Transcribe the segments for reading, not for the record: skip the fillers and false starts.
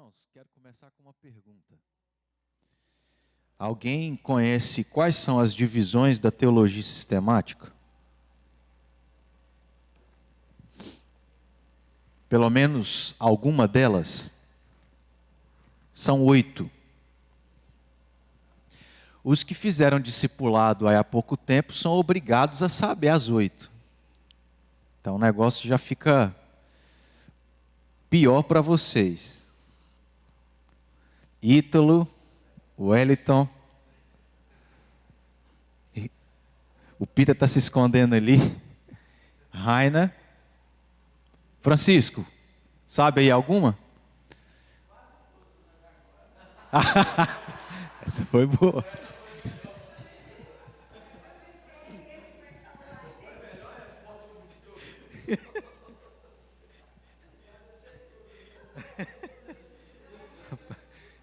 Irmãos, quero começar com uma pergunta. Alguém conhece quais são as divisões da teologia sistemática? Pelo menos alguma delas? São 8. Os que fizeram discipulado há pouco tempo são obrigados a saber as 8. Então o negócio já fica pior para vocês. Ítalo, Wellington, o Peter está se escondendo ali, Raina, Francisco, sabe aí alguma? Essa foi boa.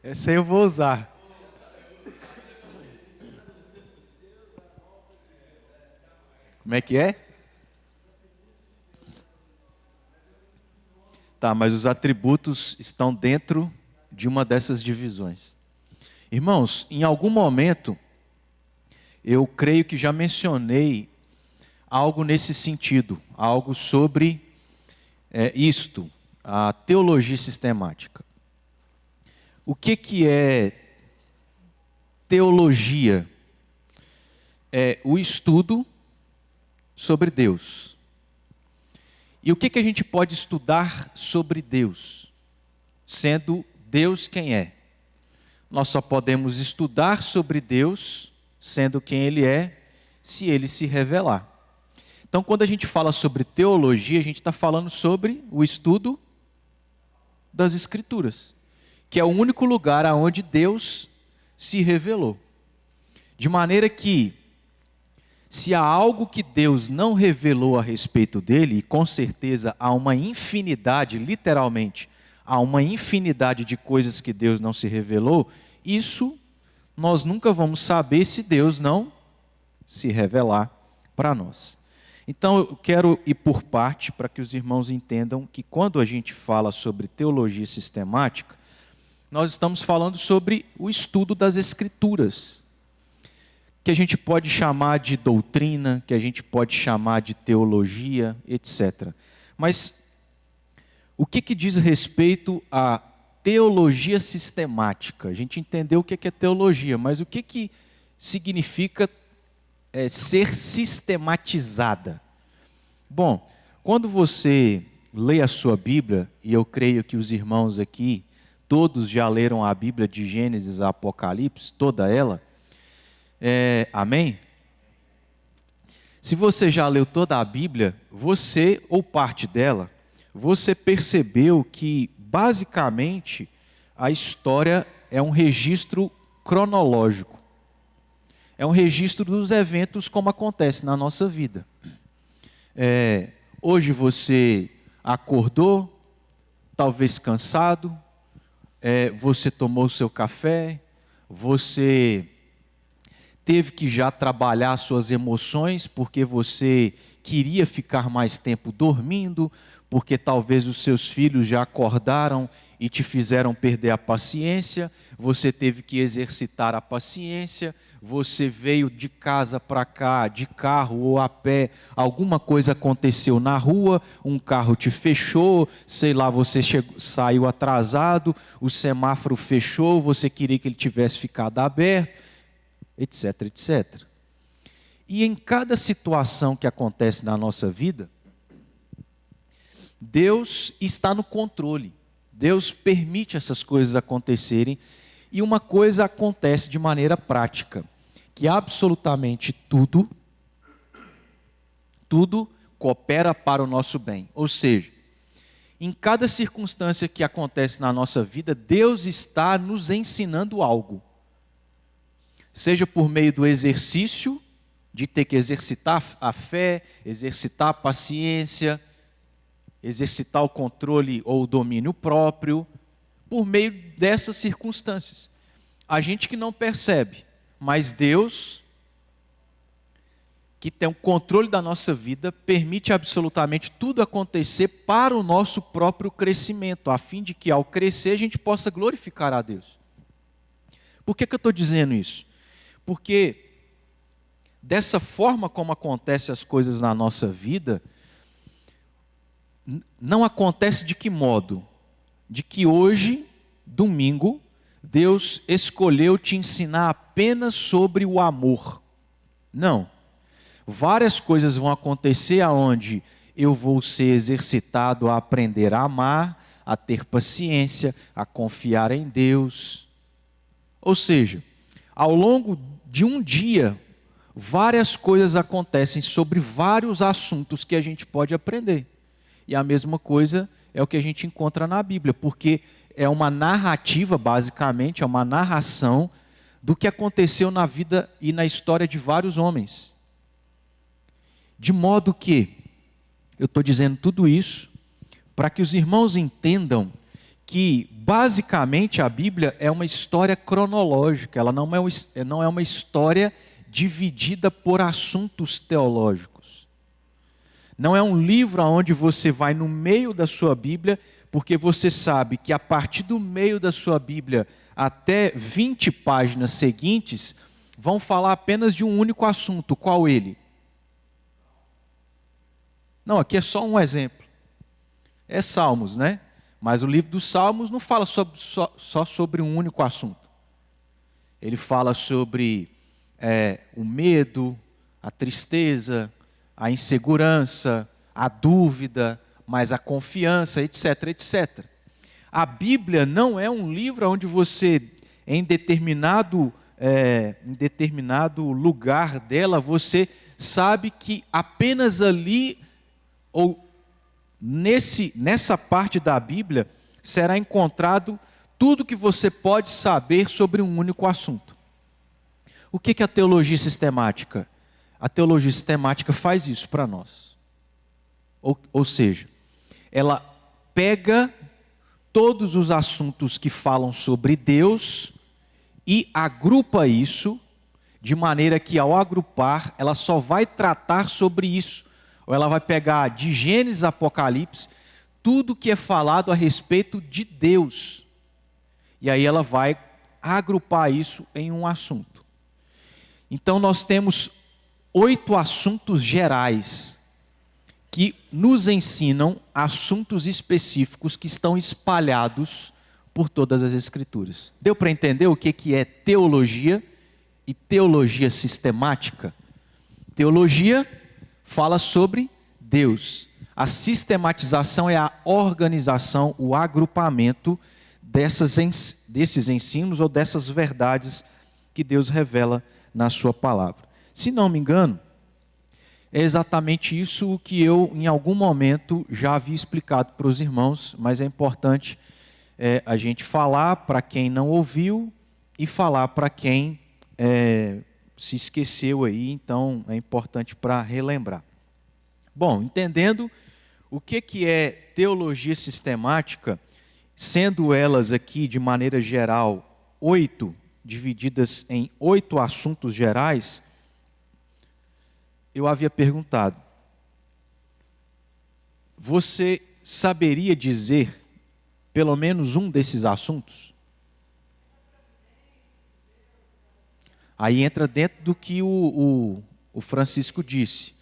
Essa aí eu vou usar. Como é que é? Tá, mas os atributos estão dentro de uma dessas divisões. Irmãos, em algum momento, eu creio que já mencionei algo nesse sentido, algo sobre isto, a teologia sistemática. O que é teologia? É o estudo sobre Deus. E o que a gente pode estudar sobre Deus, sendo Deus quem é? Nós só podemos estudar sobre Deus, sendo quem Ele é, se Ele se revelar. Então, quando a gente fala sobre teologia, a gente está falando sobre o estudo das Escrituras, que é o único lugar aonde Deus se revelou. De maneira que, se há algo que Deus não revelou a respeito dele, e com certeza há uma infinidade, literalmente, há uma infinidade de coisas que Deus não se revelou, isso nós nunca vamos saber se Deus não se revelar para nós. Então eu quero ir por parte para que os irmãos entendam que quando a gente fala sobre teologia sistemática, nós estamos falando sobre o estudo das Escrituras, que a gente pode chamar de doutrina, que a gente pode chamar de teologia, etc. Mas o que diz respeito à teologia sistemática? A gente entendeu o que é teologia, mas o que significa ser sistematizada? Bom, quando você lê a sua Bíblia, e eu creio que os irmãos aqui, todos já leram a Bíblia de Gênesis a Apocalipse, toda ela, amém? Se você já leu toda a Bíblia, você, ou parte dela, você percebeu que, basicamente, a história é um registro cronológico. É um registro dos eventos como acontece na nossa vida. Hoje você acordou, talvez cansado, você tomou seu café, você teve que já trabalhar suas emoções porque você queria ficar mais tempo dormindo, porque talvez os seus filhos já acordaram e te fizeram perder a paciência, você teve que exercitar a paciência, você veio de casa para cá, de carro ou a pé, alguma coisa aconteceu na rua, um carro te fechou, sei lá, você saiu atrasado, o semáforo fechou, você queria que ele tivesse ficado aberto, etc, etc. E em cada situação que acontece na nossa vida, Deus está no controle. Deus permite essas coisas acontecerem e uma coisa acontece de maneira prática, que absolutamente tudo coopera para o nosso bem. Ou seja, em cada circunstância que acontece na nossa vida, Deus está nos ensinando algo. Seja por meio do exercício, de ter que exercitar a fé, exercitar a paciência, exercitar o controle ou o domínio próprio, por meio dessas circunstâncias. A gente que não percebe, mas Deus que tem o controle da nossa vida, permite absolutamente tudo acontecer para o nosso próprio crescimento, a fim de que ao crescer a gente possa glorificar a Deus. Por que eu estou dizendo isso? Porque dessa forma como acontecem as coisas na nossa vida, não acontece de que modo? De que hoje, domingo, Deus escolheu te ensinar apenas sobre o amor. Não. Várias coisas vão acontecer aonde eu vou ser exercitado a aprender a amar, a ter paciência, a confiar em Deus. Ou seja, ao longo de um dia, várias coisas acontecem sobre vários assuntos que a gente pode aprender. E a mesma coisa é o que a gente encontra na Bíblia, porque é uma narrativa, basicamente, é uma narração do que aconteceu na vida e na história de vários homens. De modo que, eu estou dizendo tudo isso para que os irmãos entendam que, basicamente, a Bíblia é uma história cronológica, ela não é uma história dividida por assuntos teológicos. Não é um livro onde você vai no meio da sua Bíblia, porque você sabe que a partir do meio da sua Bíblia até 20 páginas seguintes vão falar apenas de um único assunto. Qual ele? Não, aqui é só um exemplo. É Salmos, né? Mas o livro dos Salmos não fala só sobre um único assunto. Ele fala sobre o medo, a tristeza, a insegurança, a dúvida, mas a confiança, etc, etc. A Bíblia não é um livro onde você, em determinado lugar dela, você sabe que apenas ali, ou nessa parte da Bíblia, será encontrado tudo que você pode saber sobre um único assunto. O que é a teologia sistemática? A teologia sistemática faz isso para nós. Ou seja, ela pega todos os assuntos que falam sobre Deus e agrupa isso, de maneira que ao agrupar, ela só vai tratar sobre isso. Ou ela vai pegar de Gênesis a Apocalipse, tudo que é falado a respeito de Deus. E aí ela vai agrupar isso em um assunto. Então nós temos 8 assuntos gerais que nos ensinam assuntos específicos que estão espalhados por todas as Escrituras. Deu para entender o que é teologia e teologia sistemática? Teologia fala sobre Deus. A sistematização é a organização, o agrupamento desses ensinos ou dessas verdades que Deus revela na sua palavra. Se não me engano, é exatamente isso que eu, em algum momento, já havia explicado para os irmãos, mas é importante a gente falar para quem não ouviu e falar para quem se esqueceu aí, então é importante para relembrar. Bom, entendendo o que é teologia sistemática, sendo elas aqui, de maneira geral, 8, divididas em 8 assuntos gerais, eu havia perguntado: você saberia dizer pelo menos um desses assuntos? Aí entra dentro do que o Francisco disse.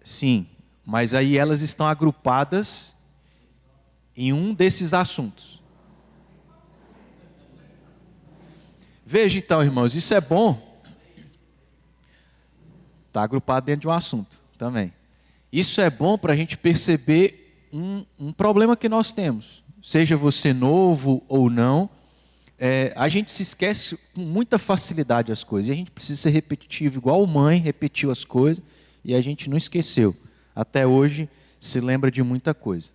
Sim, mas aí elas estão agrupadas em um desses assuntos. Veja então, irmãos, isso é bom. Está agrupado dentro de um assunto também. Isso é bom para a gente perceber um problema que nós temos. Seja você novo ou não, a gente se esquece com muita facilidade as coisas. E a gente precisa ser repetitivo, igual mãe repetiu as coisas e a gente não esqueceu. Até hoje se lembra de muita coisa.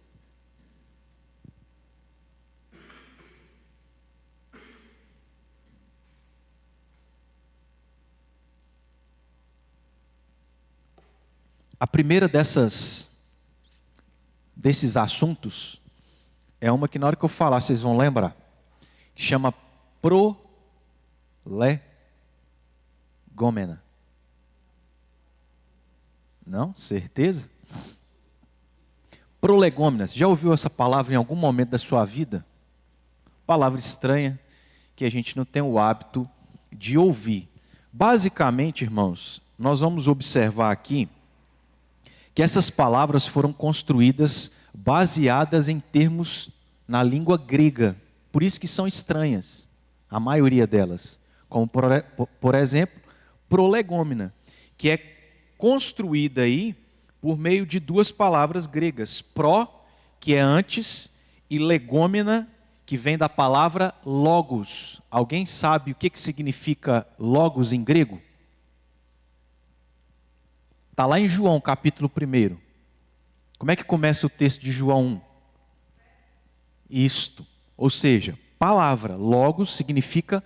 A primeira desses assuntos é uma que na hora que eu falar vocês vão lembrar. Que chama prolegômena. Não? Certeza? Prolegômenas. Já ouviu essa palavra em algum momento da sua vida? Palavra estranha que a gente não tem o hábito de ouvir. Basicamente, irmãos, nós vamos observar aqui que essas palavras foram construídas baseadas em termos na língua grega. Por isso que são estranhas, a maioria delas. Como, por exemplo, prolegômena, que é construída aí por meio de duas palavras gregas. Pro, que é antes, e legômena, que vem da palavra logos. Alguém sabe o que significa logos em grego? Está lá em João, capítulo 1. Como é que começa o texto de João 1? Isto, ou seja, palavra. Logos significa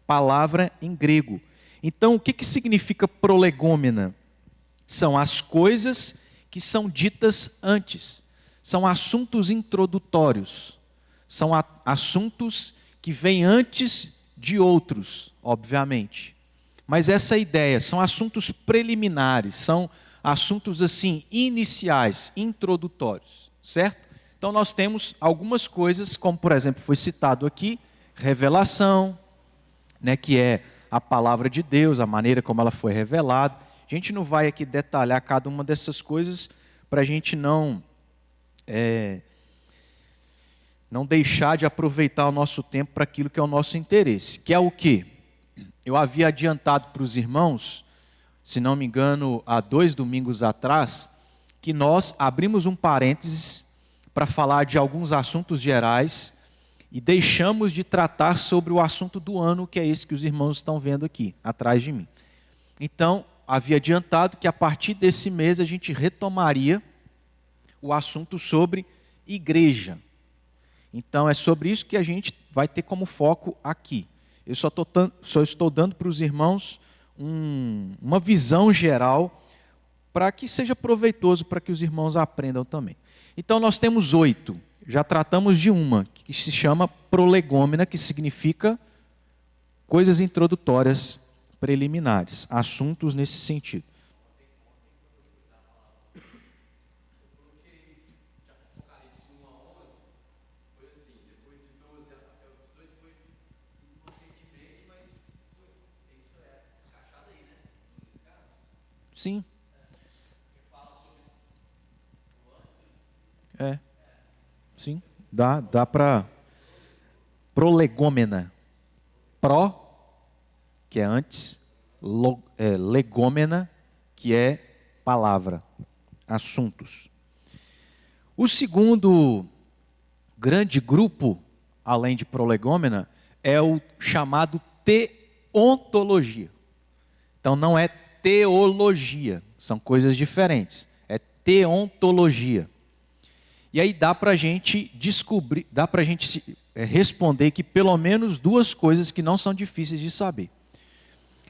palavra em grego. Então, o que significa prolegômena? São as coisas que são ditas antes. São assuntos introdutórios. São assuntos que vêm antes de outros, obviamente. Mas essa ideia, são assuntos preliminares, são assuntos assim, iniciais, introdutórios, certo? Então nós temos algumas coisas, como por exemplo, foi citado aqui, revelação, né, que é a palavra de Deus, a maneira como ela foi revelada. A gente não vai aqui detalhar cada uma dessas coisas para a gente não deixar de aproveitar o nosso tempo para aquilo que é o nosso interesse, que é o quê? Eu havia adiantado para os irmãos, se não me engano, há 2 domingos atrás, que nós abrimos um parênteses para falar de alguns assuntos gerais e deixamos de tratar sobre o assunto do ano, que é esse que os irmãos estão vendo aqui, atrás de mim. Então, havia adiantado que a partir desse mês a gente retomaria o assunto sobre igreja. Então, é sobre isso que a gente vai ter como foco aqui. Eu só estou dando para os irmãos uma visão geral para que seja proveitoso, para que os irmãos aprendam também. Então, nós temos 8. Já tratamos de uma, que se chama prolegômena, que significa coisas introdutórias preliminares, assuntos nesse sentido. Sim. Sim. Dá para prolegômena. Pro, que é antes, legômena, que é palavra, assuntos. O segundo grande grupo, além de prolegômena, é o chamado teontologia. Então não é teologia, são coisas diferentes. É teontologia. E aí dá para a gente descobrir, dá para a gente responder que pelo menos 2 coisas que não são difíceis de saber.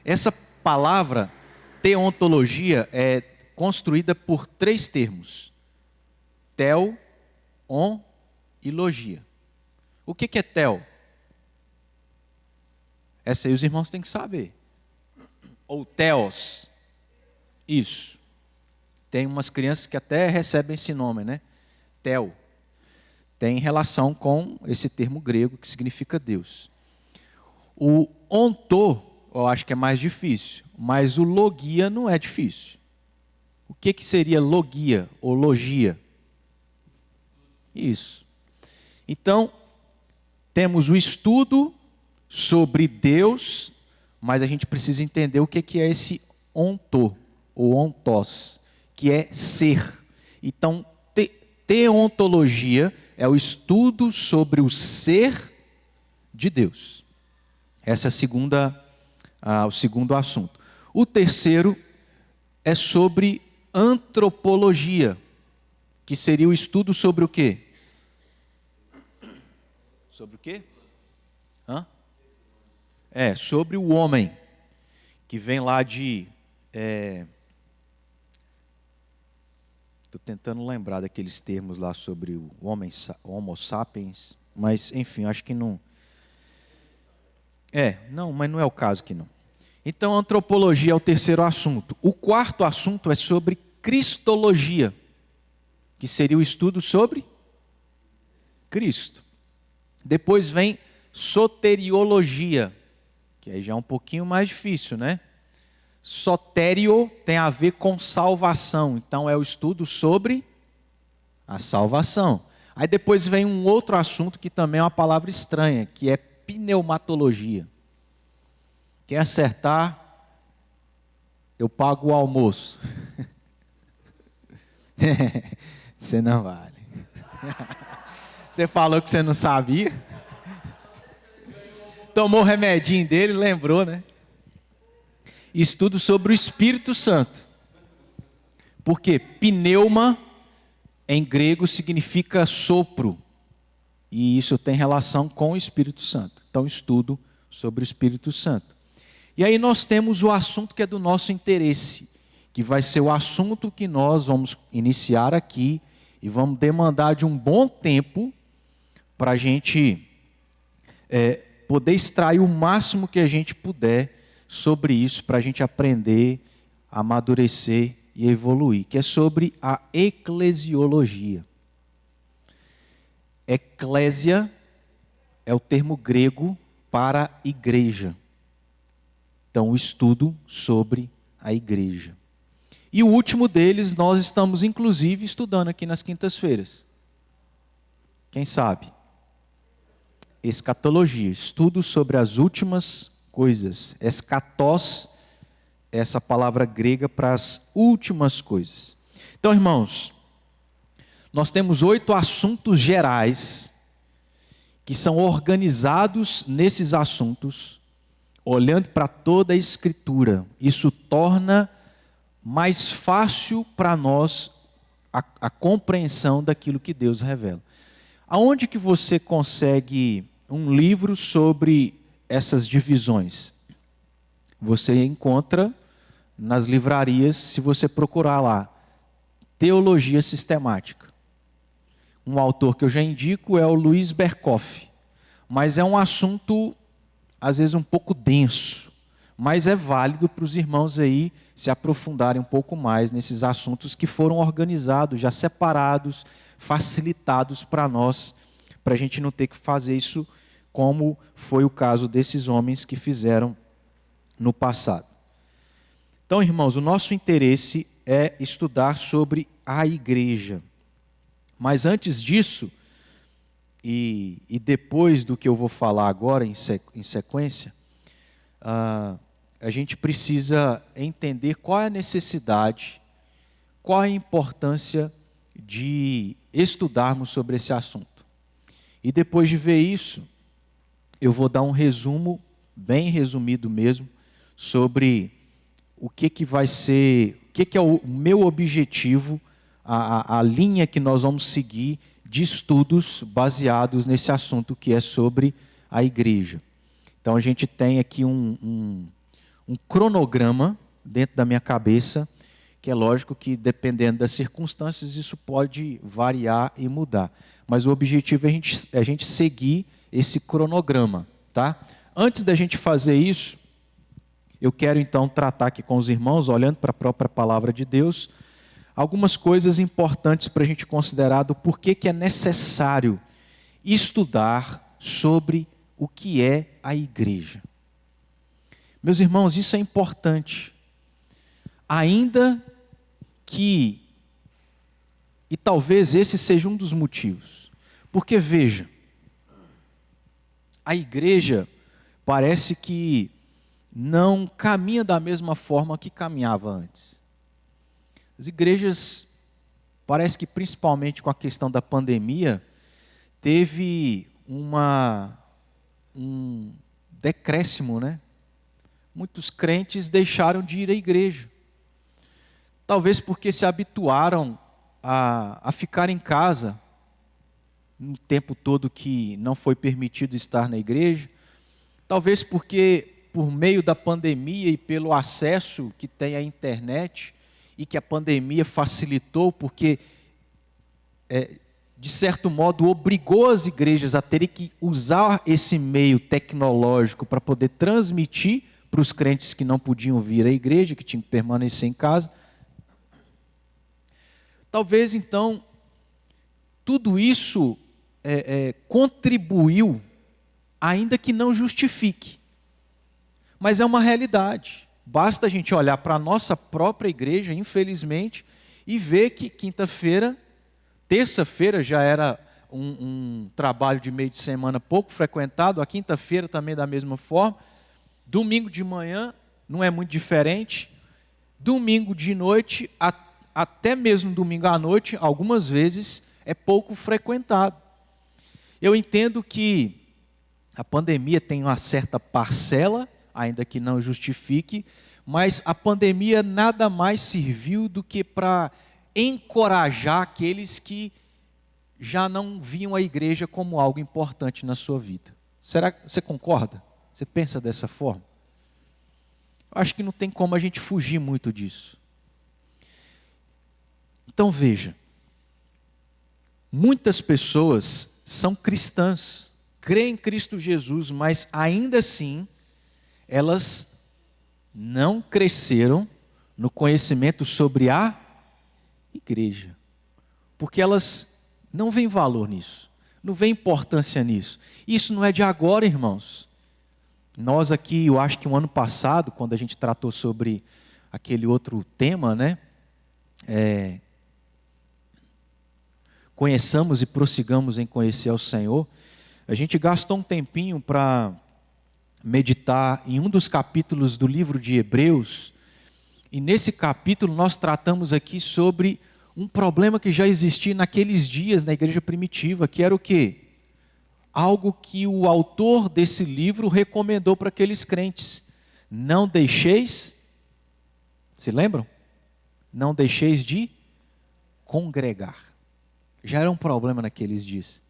Essa palavra teontologia é construída por 3 termos: tel, on e logia. O que é tel? Essa aí os irmãos têm que saber. Ou teos. Isso. Tem umas crianças que até recebem esse nome, né? Tel. Tem relação com esse termo grego que significa Deus. O ontô, eu acho que é mais difícil, mas o logia não é difícil. O que seria logia ou logia? Isso. Então, temos o estudo sobre Deus, mas a gente precisa entender o que é esse ontô, ou ontós, que é ser. Então, teontologia é o estudo sobre o ser de Deus. Esse é o segundo assunto. O terceiro é sobre antropologia, que seria o estudo sobre o quê? Sobre o quê? Sobre o homem, que vem lá de... Estou tentando lembrar daqueles termos lá sobre o homem, homo sapiens, mas enfim, acho que não... Não, mas não é o caso que não. Então, a antropologia é o terceiro assunto. O quarto assunto é sobre cristologia, que seria o estudo sobre Cristo. Depois vem soteriologia, que aí já é um pouquinho mais difícil, né? Sotério tem a ver com salvação, então é o estudo sobre a salvação. Aí depois vem um outro assunto que também é uma palavra estranha, que é pneumatologia. Quer acertar? Eu pago o almoço. Você não vale. Você falou que você não sabia. Tomou o remedinho dele, lembrou, né? Estudo sobre o Espírito Santo. Porque pneuma, em grego, significa sopro. E isso tem relação com o Espírito Santo. Então, estudo sobre o Espírito Santo. E aí nós temos o assunto que é do nosso interesse, que vai ser o assunto que nós vamos iniciar aqui e vamos demandar de um bom tempo para a gente poder extrair o máximo que a gente puder sobre isso, para a gente aprender, amadurecer e evoluir, que é sobre a eclesiologia. Eclésia é o termo grego para igreja. Então, o estudo sobre a igreja. E o último deles, nós estamos inclusive estudando aqui nas quintas-feiras. Quem sabe? Escatologia, estudo sobre as últimas coisas. Escatós, essa palavra grega para as últimas coisas. Então, irmãos, nós temos 8 assuntos gerais que são organizados nesses assuntos, olhando para toda a Escritura. Isso torna mais fácil para nós a compreensão daquilo que Deus revela. Aonde que você consegue um livro sobre essas divisões? Você encontra nas livrarias, se você procurar lá, Teologia Sistemática. Um autor que eu já indico é o Luiz Berkoff, mas é um assunto, às vezes, um pouco denso, mas é válido para os irmãos aí se aprofundarem um pouco mais nesses assuntos que foram organizados, já separados, facilitados para nós, para a gente não ter que fazer isso como foi o caso desses homens que fizeram no passado. Então, irmãos, o nosso interesse é estudar sobre a igreja. Mas antes disso, e depois do que eu vou falar agora em sequência, a gente precisa entender qual é a necessidade, qual é a importância de estudarmos sobre esse assunto. E depois de ver isso, eu vou dar um resumo, bem resumido mesmo, sobre o que vai ser, o que é o meu objetivo, a linha que nós vamos seguir de estudos baseados nesse assunto que é sobre a igreja. Então a gente tem aqui um cronograma dentro da minha cabeça, que é lógico que dependendo das circunstâncias isso pode variar e mudar. Mas o objetivo é a gente seguir esse cronograma, tá? Antes da gente fazer isso, eu quero então tratar aqui com os irmãos, olhando para a própria palavra de Deus, algumas coisas importantes para a gente considerar do porquê que é necessário estudar sobre o que é a igreja. Meus irmãos, isso é importante. Ainda que, e talvez esse seja um dos motivos, porque veja, a igreja parece que não caminha da mesma forma que caminhava antes. As igrejas, parece que principalmente com a questão da pandemia, teve um decréscimo, né? Muitos crentes deixaram de ir à igreja. Talvez porque se habituaram a ficar em casa no tempo todo que não foi permitido estar na igreja. Talvez porque, por meio da pandemia e pelo acesso que tem à internet, e que a pandemia facilitou, porque, de certo modo, obrigou as igrejas a terem que usar esse meio tecnológico para poder transmitir para os crentes que não podiam vir à igreja, que tinham que permanecer em casa. Talvez, então, tudo isso contribuiu, ainda que não justifique. Mas é uma realidade. Basta a gente olhar para a nossa própria igreja, infelizmente, e ver que quinta-feira, terça-feira já era um trabalho de meio de semana pouco frequentado, a quinta-feira também da mesma forma, domingo de manhã não é muito diferente, domingo de noite, até mesmo domingo à noite, algumas vezes é pouco frequentado. Eu entendo que a pandemia tem uma certa parcela, ainda que não justifique, mas a pandemia nada mais serviu do que para encorajar aqueles que já não viam a igreja como algo importante na sua vida. Será que você concorda? Você pensa dessa forma? Eu acho que não tem como a gente fugir muito disso. Então veja, muitas pessoas são cristãs, creem em Cristo Jesus, mas ainda assim elas não cresceram no conhecimento sobre a igreja, porque elas não veem valor nisso, não veem importância nisso. Isso não é de agora, irmãos. Nós aqui, eu acho que o ano passado, quando a gente tratou sobre aquele outro tema, né? Conheçamos e prossigamos em conhecer ao Senhor, a gente gastou um tempinho para meditar em um dos capítulos do livro de Hebreus, e nesse capítulo nós tratamos aqui sobre um problema que já existia naqueles dias na igreja primitiva, que era o quê? Algo que o autor desse livro recomendou para aqueles crentes. Não deixeis, se lembram? Não deixeis de congregar. Já era um problema naqueles dias.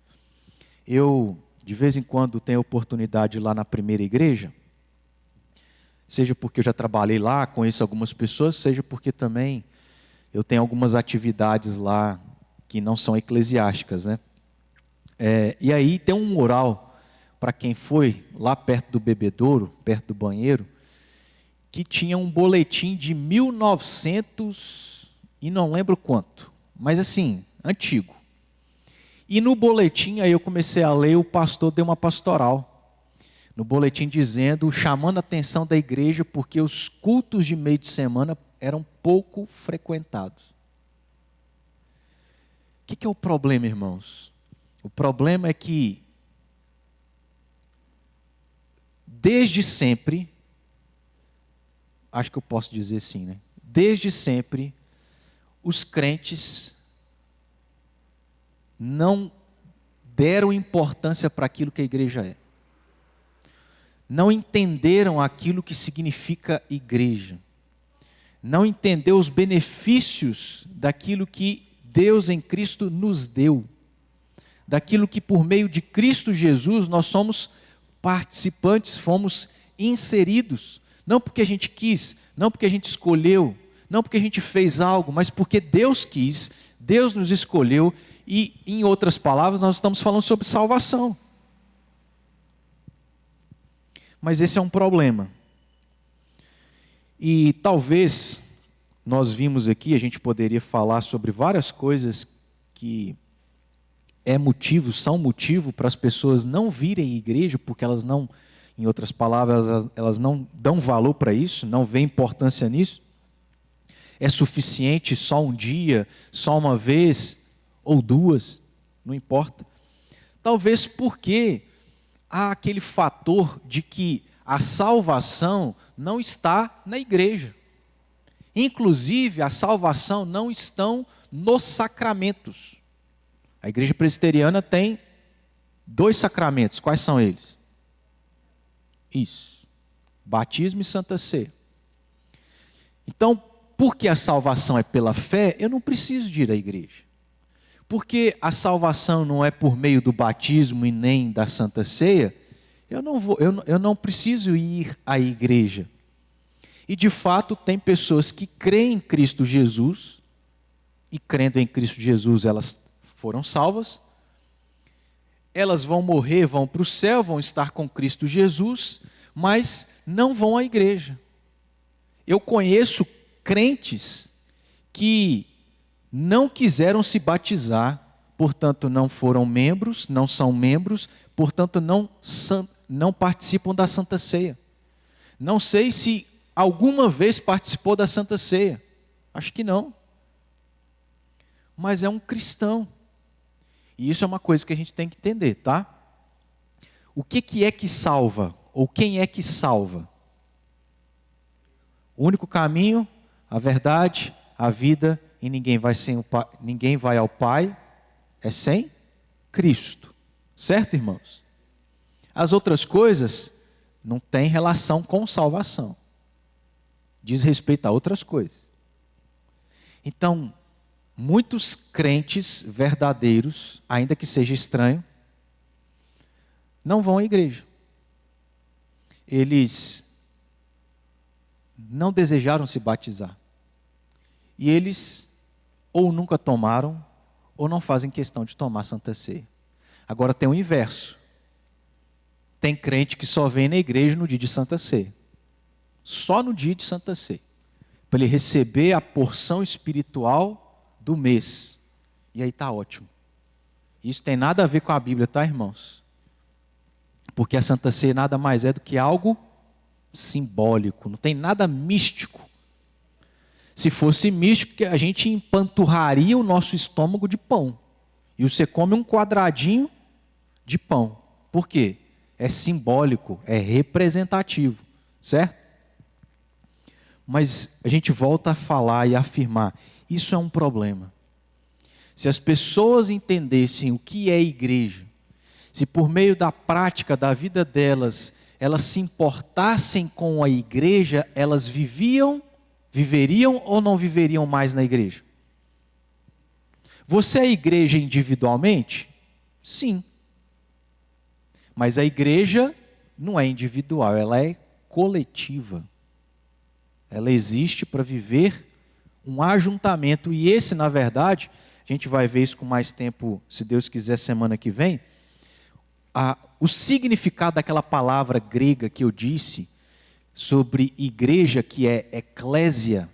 Eu, de vez em quando, tenho oportunidade lá na primeira igreja, seja porque eu já trabalhei lá, conheço algumas pessoas, seja porque também eu tenho algumas atividades lá que não são eclesiásticas, né? E aí tem um mural, para quem foi lá perto do bebedouro, perto do banheiro, que tinha um boletim de 1900 e não lembro quanto, mas assim, antigo. E no boletim, aí eu comecei a ler, o pastor deu uma pastoral. No boletim dizendo, chamando a atenção da igreja, porque os cultos de meio de semana eram pouco frequentados. O que é o problema, irmãos? O problema é que, desde sempre, acho que eu posso dizer assim, né? Desde sempre, os crentes não deram importância para aquilo que a igreja é. Não entenderam aquilo que significa igreja. Não entendeu os benefícios daquilo que Deus em Cristo nos deu. Daquilo que por meio de Cristo Jesus nós somos participantes, fomos inseridos. Não porque a gente quis, não porque a gente escolheu, não porque a gente fez algo, mas porque Deus quis, Deus nos escolheu e, em outras palavras, nós estamos falando sobre salvação. Mas esse é um problema. E talvez nós vimos aqui, a gente poderia falar sobre várias coisas que são motivo para as pessoas não virem à igreja, porque elas não, em outras palavras, elas não dão valor para isso, não veem importância nisso. É suficiente só um dia, só uma vez, ou duas, não importa. Talvez porque há aquele fator de que a salvação não está na igreja. Inclusive, a salvação não está nos sacramentos. A igreja presbiteriana tem 2 sacramentos. Quais são eles? Isso. Batismo e Santa Ceia. Então, porque a salvação é pela fé, eu não preciso de ir à igreja. Porque a salvação não é por meio do batismo e nem da Santa Ceia, eu não preciso ir à igreja. E de fato tem pessoas que creem em Cristo Jesus, e crendo em Cristo Jesus elas foram salvas, elas vão morrer, vão para o céu, vão estar com Cristo Jesus, mas não vão à igreja. Eu conheço crentes que não quiseram se batizar, portanto não foram membros, não são membros, portanto não participam da Santa Ceia. Não sei se alguma vez participou da Santa Ceia. Acho que não. Mas é um cristão. E isso é uma coisa que a gente tem que entender, tá? O que é que salva? Ou quem é que salva? O único caminho, a verdade, a vida, e ninguém vai ao Pai é sem Cristo. Certo, irmãos? As outras coisas não têm relação com salvação. Diz respeito a outras coisas. Então, muitos crentes verdadeiros, ainda que seja estranho, não vão à igreja. Eles não desejaram se batizar. E eles ou nunca tomaram, ou não fazem questão de tomar Santa Ceia. Agora tem o inverso. Tem crente que só vem na igreja no dia de Santa Ceia. Só no dia de Santa Ceia. Para ele receber a porção espiritual do mês. E aí está ótimo. Isso tem nada a ver com a Bíblia, tá, irmãos? Porque a Santa Ceia nada mais é do que algo simbólico. Não tem nada místico. Se fosse místico, a gente empanturraria o nosso estômago de pão. E você come um quadradinho de pão. Por quê? É simbólico, é representativo, certo? Mas a gente volta a falar e a afirmar, isso é um problema. Se as pessoas entendessem o que é igreja, se por meio da prática da vida delas, elas se importassem com a igreja, elas viveriam ou não viveriam mais na igreja? Você é igreja individualmente? Sim. Mas a igreja não é individual, ela é coletiva. Ela existe para viver um ajuntamento. E esse, na verdade, a gente vai ver isso com mais tempo, se Deus quiser, semana que vem. O significado daquela palavra grega que eu disse, sobre igreja, que é eclésia,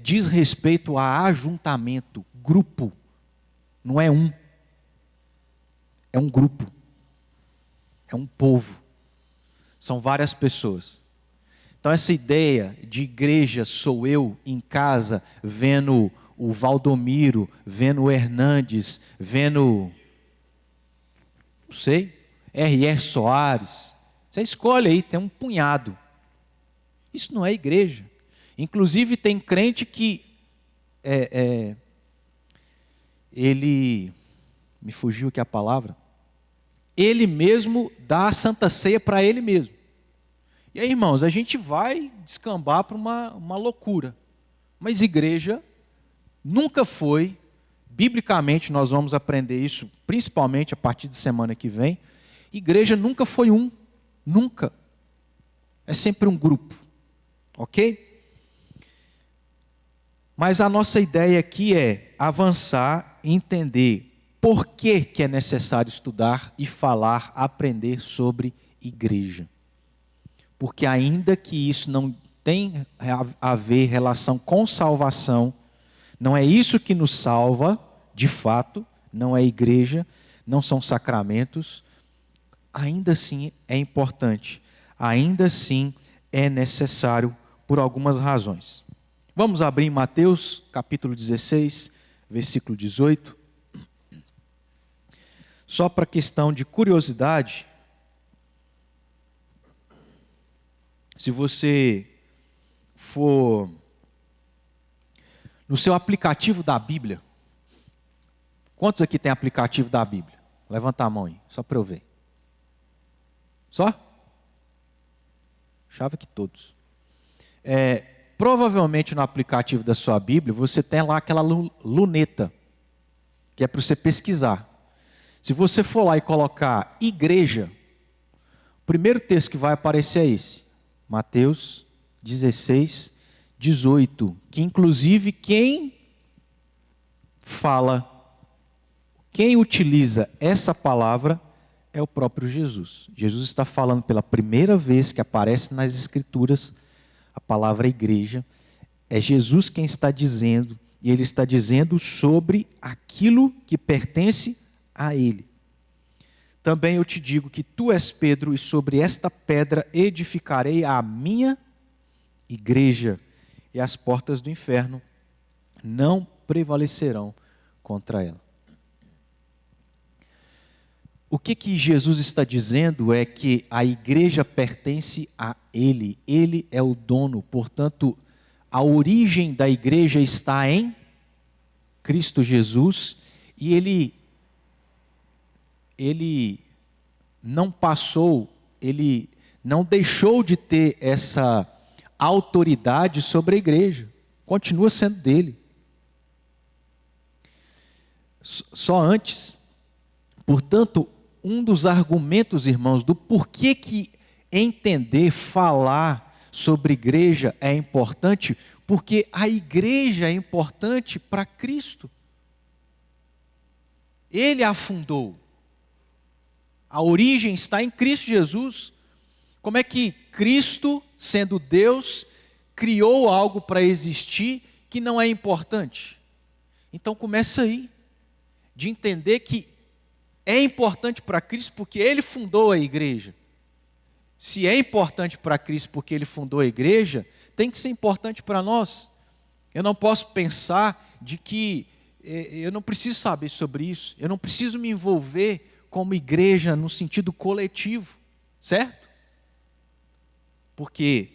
diz respeito a ajuntamento, grupo. Não é um. É um grupo, é um povo, são várias pessoas. Então essa ideia de igreja sou eu em casa, vendo o Valdomiro, vendo o Hernandes, vendo, não sei, R.R. Soares, você escolhe aí, tem um punhado. Isso não é igreja. Inclusive tem crente que ele... Me fugiu aqui a palavra. Ele mesmo dá a Santa Ceia para ele mesmo. E aí, irmãos, a gente vai descambar para uma loucura. Mas igreja nunca foi, biblicamente nós vamos aprender isso, principalmente a partir de semana que vem. Igreja nunca foi um, nunca. É sempre um grupo, ok? Mas a nossa ideia aqui é avançar e entender por que é necessário estudar e falar, aprender sobre igreja. Porque ainda que isso não tenha a ver relação com salvação, não é isso que nos salva, de fato, não é igreja, não são sacramentos, ainda assim é importante, ainda assim é necessário por algumas razões. Vamos abrir em Mateus, capítulo 16, versículo 18. Só para questão de curiosidade, se você for no seu aplicativo da Bíblia, quantos aqui tem aplicativo da Bíblia? Levanta a mão aí, só para eu ver. Só? Achava que todos. Provavelmente no aplicativo da sua Bíblia, você tem lá aquela luneta, que é para você pesquisar. Se você for lá e colocar igreja, o primeiro texto que vai aparecer é esse. Mateus 16, 18. Que inclusive quem utiliza essa palavra é o próprio Jesus. Jesus está falando pela primeira vez que aparece nas Escrituras a palavra igreja. É Jesus quem está dizendo E ele está dizendo sobre aquilo que pertence a ele. Também eu te digo que tu és Pedro, e sobre esta pedra edificarei a minha igreja, e as portas do inferno não prevalecerão contra ela. O que Jesus está dizendo é que a igreja pertence a Ele. Ele é o dono, portanto, a origem da igreja está em Cristo Jesus, e Ele não passou, Ele não deixou de ter essa autoridade sobre a igreja. Continua sendo dele. Só antes, portanto, um dos argumentos, irmãos, do porquê que entender, falar sobre igreja é importante, porque a igreja é importante para Cristo. Ele a fundou. A origem está em Cristo Jesus. Como é que Cristo, sendo Deus, criou algo para existir que não é importante? Então começa aí, de entender que é importante para Cristo porque Ele fundou a igreja. Se é importante para Cristo porque Ele fundou a igreja, tem que ser importante para nós. Eu não posso pensar de que eu não preciso saber sobre isso, eu não preciso me envolver como igreja no sentido coletivo, certo? Porque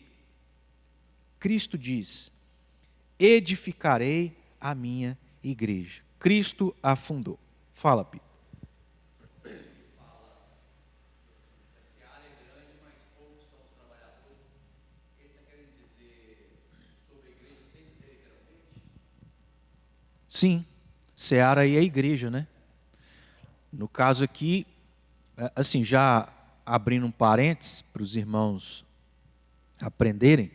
Cristo diz: edificarei a minha igreja. Cristo a fundou. Fala, Pito. Sim, Seara aí é a igreja, né? No caso aqui, assim, já abrindo um parênteses para os irmãos aprenderem,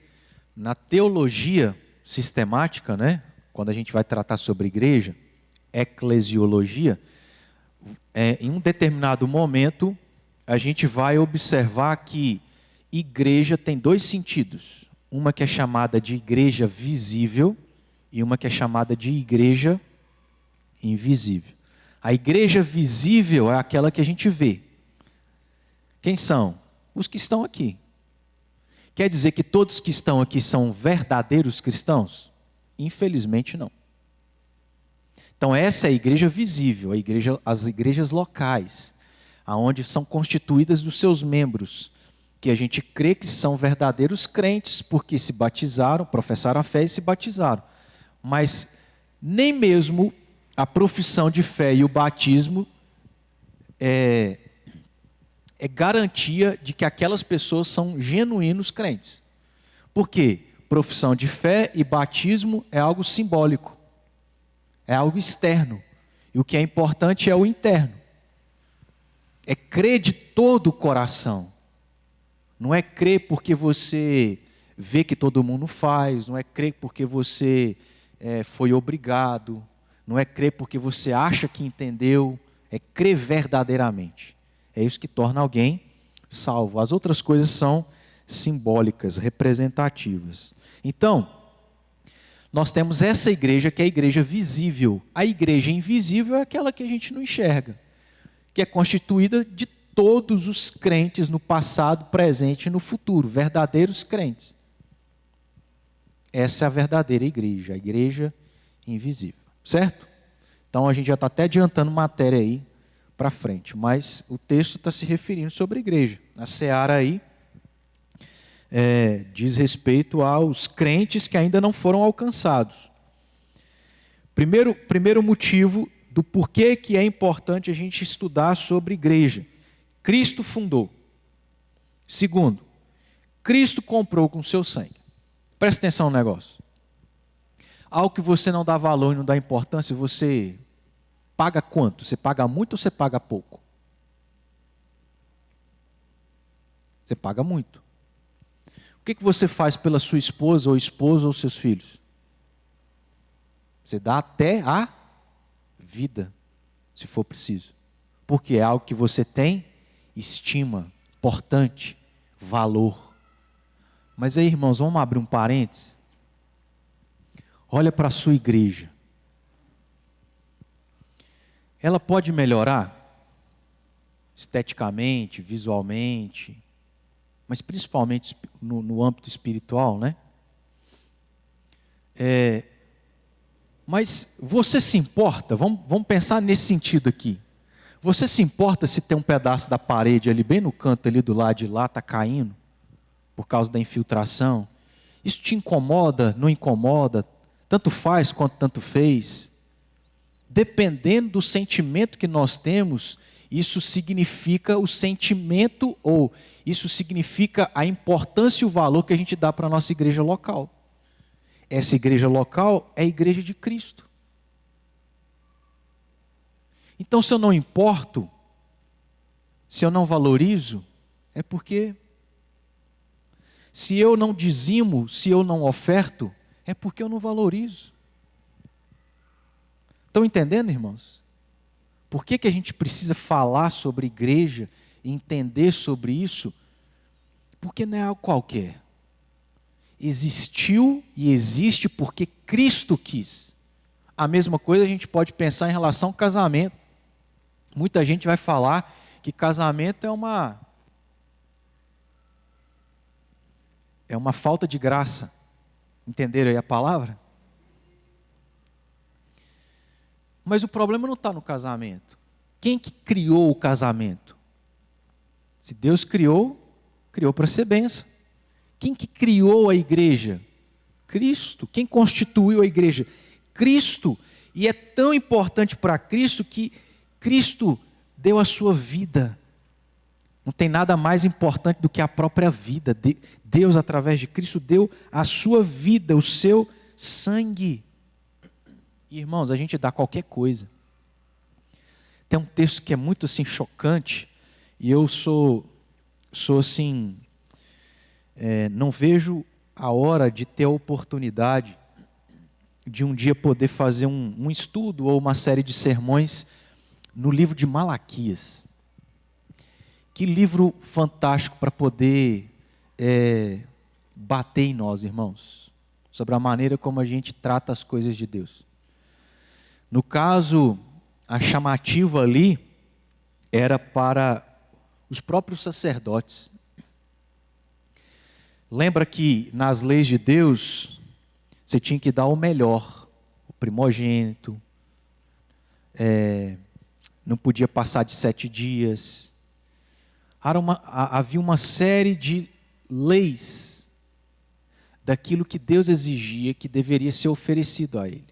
na teologia sistemática, né? Quando a gente vai tratar sobre igreja, eclesiologia, em um determinado momento, a gente vai observar que igreja tem dois sentidos. Uma que é chamada de igreja visível e uma que é chamada de igreja invisível. A igreja visível é aquela que a gente vê. Quem são? Os que estão aqui. Quer dizer que todos que estão aqui são verdadeiros cristãos? Infelizmente não. Então essa é a igreja visível, as igrejas locais, aonde são constituídas dos seus membros, que a gente crê que são verdadeiros crentes, porque se batizaram, professaram a fé e se batizaram. Mas nem mesmo a profissão de fé e o batismo é garantia de que aquelas pessoas são genuínos crentes. Por quê? Profissão de fé e batismo é algo simbólico, é algo externo. E o que é importante é o interno. É crer de todo o coração. Não é crer porque você vê que todo mundo faz, não é crer porque você foi obrigado, não é crer porque você acha que entendeu, é crer verdadeiramente. É isso que torna alguém salvo. As outras coisas são simbólicas, representativas. Então, nós temos essa igreja que é a igreja visível. A igreja invisível é aquela que a gente não enxerga, que é constituída de todos os crentes no passado, presente e no futuro, verdadeiros crentes. Essa é a verdadeira igreja, a igreja invisível, certo? Então a gente já está até adiantando matéria aí para frente, mas o texto está se referindo sobre a igreja. A seara aí diz respeito aos crentes que ainda não foram alcançados. Primeiro motivo do porquê que é importante a gente estudar sobre igreja. Cristo fundou. Segundo, Cristo comprou com seu sangue. Presta atenção no negócio. Algo que você não dá valor e não dá importância, você paga quanto? Você paga muito ou você paga pouco? Você paga muito. O que você faz pela sua esposa ou seus filhos? Você dá até a vida, se for preciso. Porque é algo que você tem estima, importante, valor. Mas aí, irmãos, vamos abrir um parênteses. Olha para a sua igreja. ela pode melhorar esteticamente, visualmente, mas principalmente no âmbito espiritual, né? Mas você se importa? Vamos pensar nesse sentido aqui. Você se importa se tem um pedaço da parede ali, bem no canto ali do lado de lá, está caindo, por causa da infiltração? Isso te incomoda, não incomoda? Tanto faz quanto tanto fez? Dependendo do sentimento que nós temos, isso significa o sentimento, ou isso significa a importância e o valor que a gente dá para a nossa igreja local. Essa igreja local é a igreja de Cristo. Então, se eu não importo, se eu não valorizo, é porque, se eu não dizimo, se eu não oferto, é porque eu não valorizo. Estão entendendo, irmãos? Por que a gente precisa falar sobre igreja e entender sobre isso? Porque não é algo qualquer. Existiu e existe porque Cristo quis. A mesma coisa a gente pode pensar em relação ao casamento. Muita gente vai falar que casamento é uma falta de graça. Entenderam aí a palavra? Mas o problema não está no casamento. Quem que criou o casamento? Se Deus criou, criou para ser bênção. Quem que criou a igreja? Cristo. Quem constituiu a igreja? Cristo. E é tão importante para Cristo que Cristo deu a sua vida. Não tem nada mais importante do que a própria vida. Deus, através de Cristo, deu a sua vida, o seu sangue. Irmãos, a gente dá qualquer coisa. Tem um texto que é muito assim chocante, e eu sou assim, não vejo a hora de ter a oportunidade de um dia poder fazer um estudo ou uma série de sermões no livro de Malaquias. Que livro fantástico para poder bater em nós, irmãos, sobre a maneira como a gente trata as coisas de Deus. No caso, a chamativa ali era para os próprios sacerdotes. Lembra que nas leis de Deus, você tinha que dar o melhor, o primogênito, não podia passar de 7 dias. Havia uma série de leis daquilo que Deus exigia que deveria ser oferecido a Ele.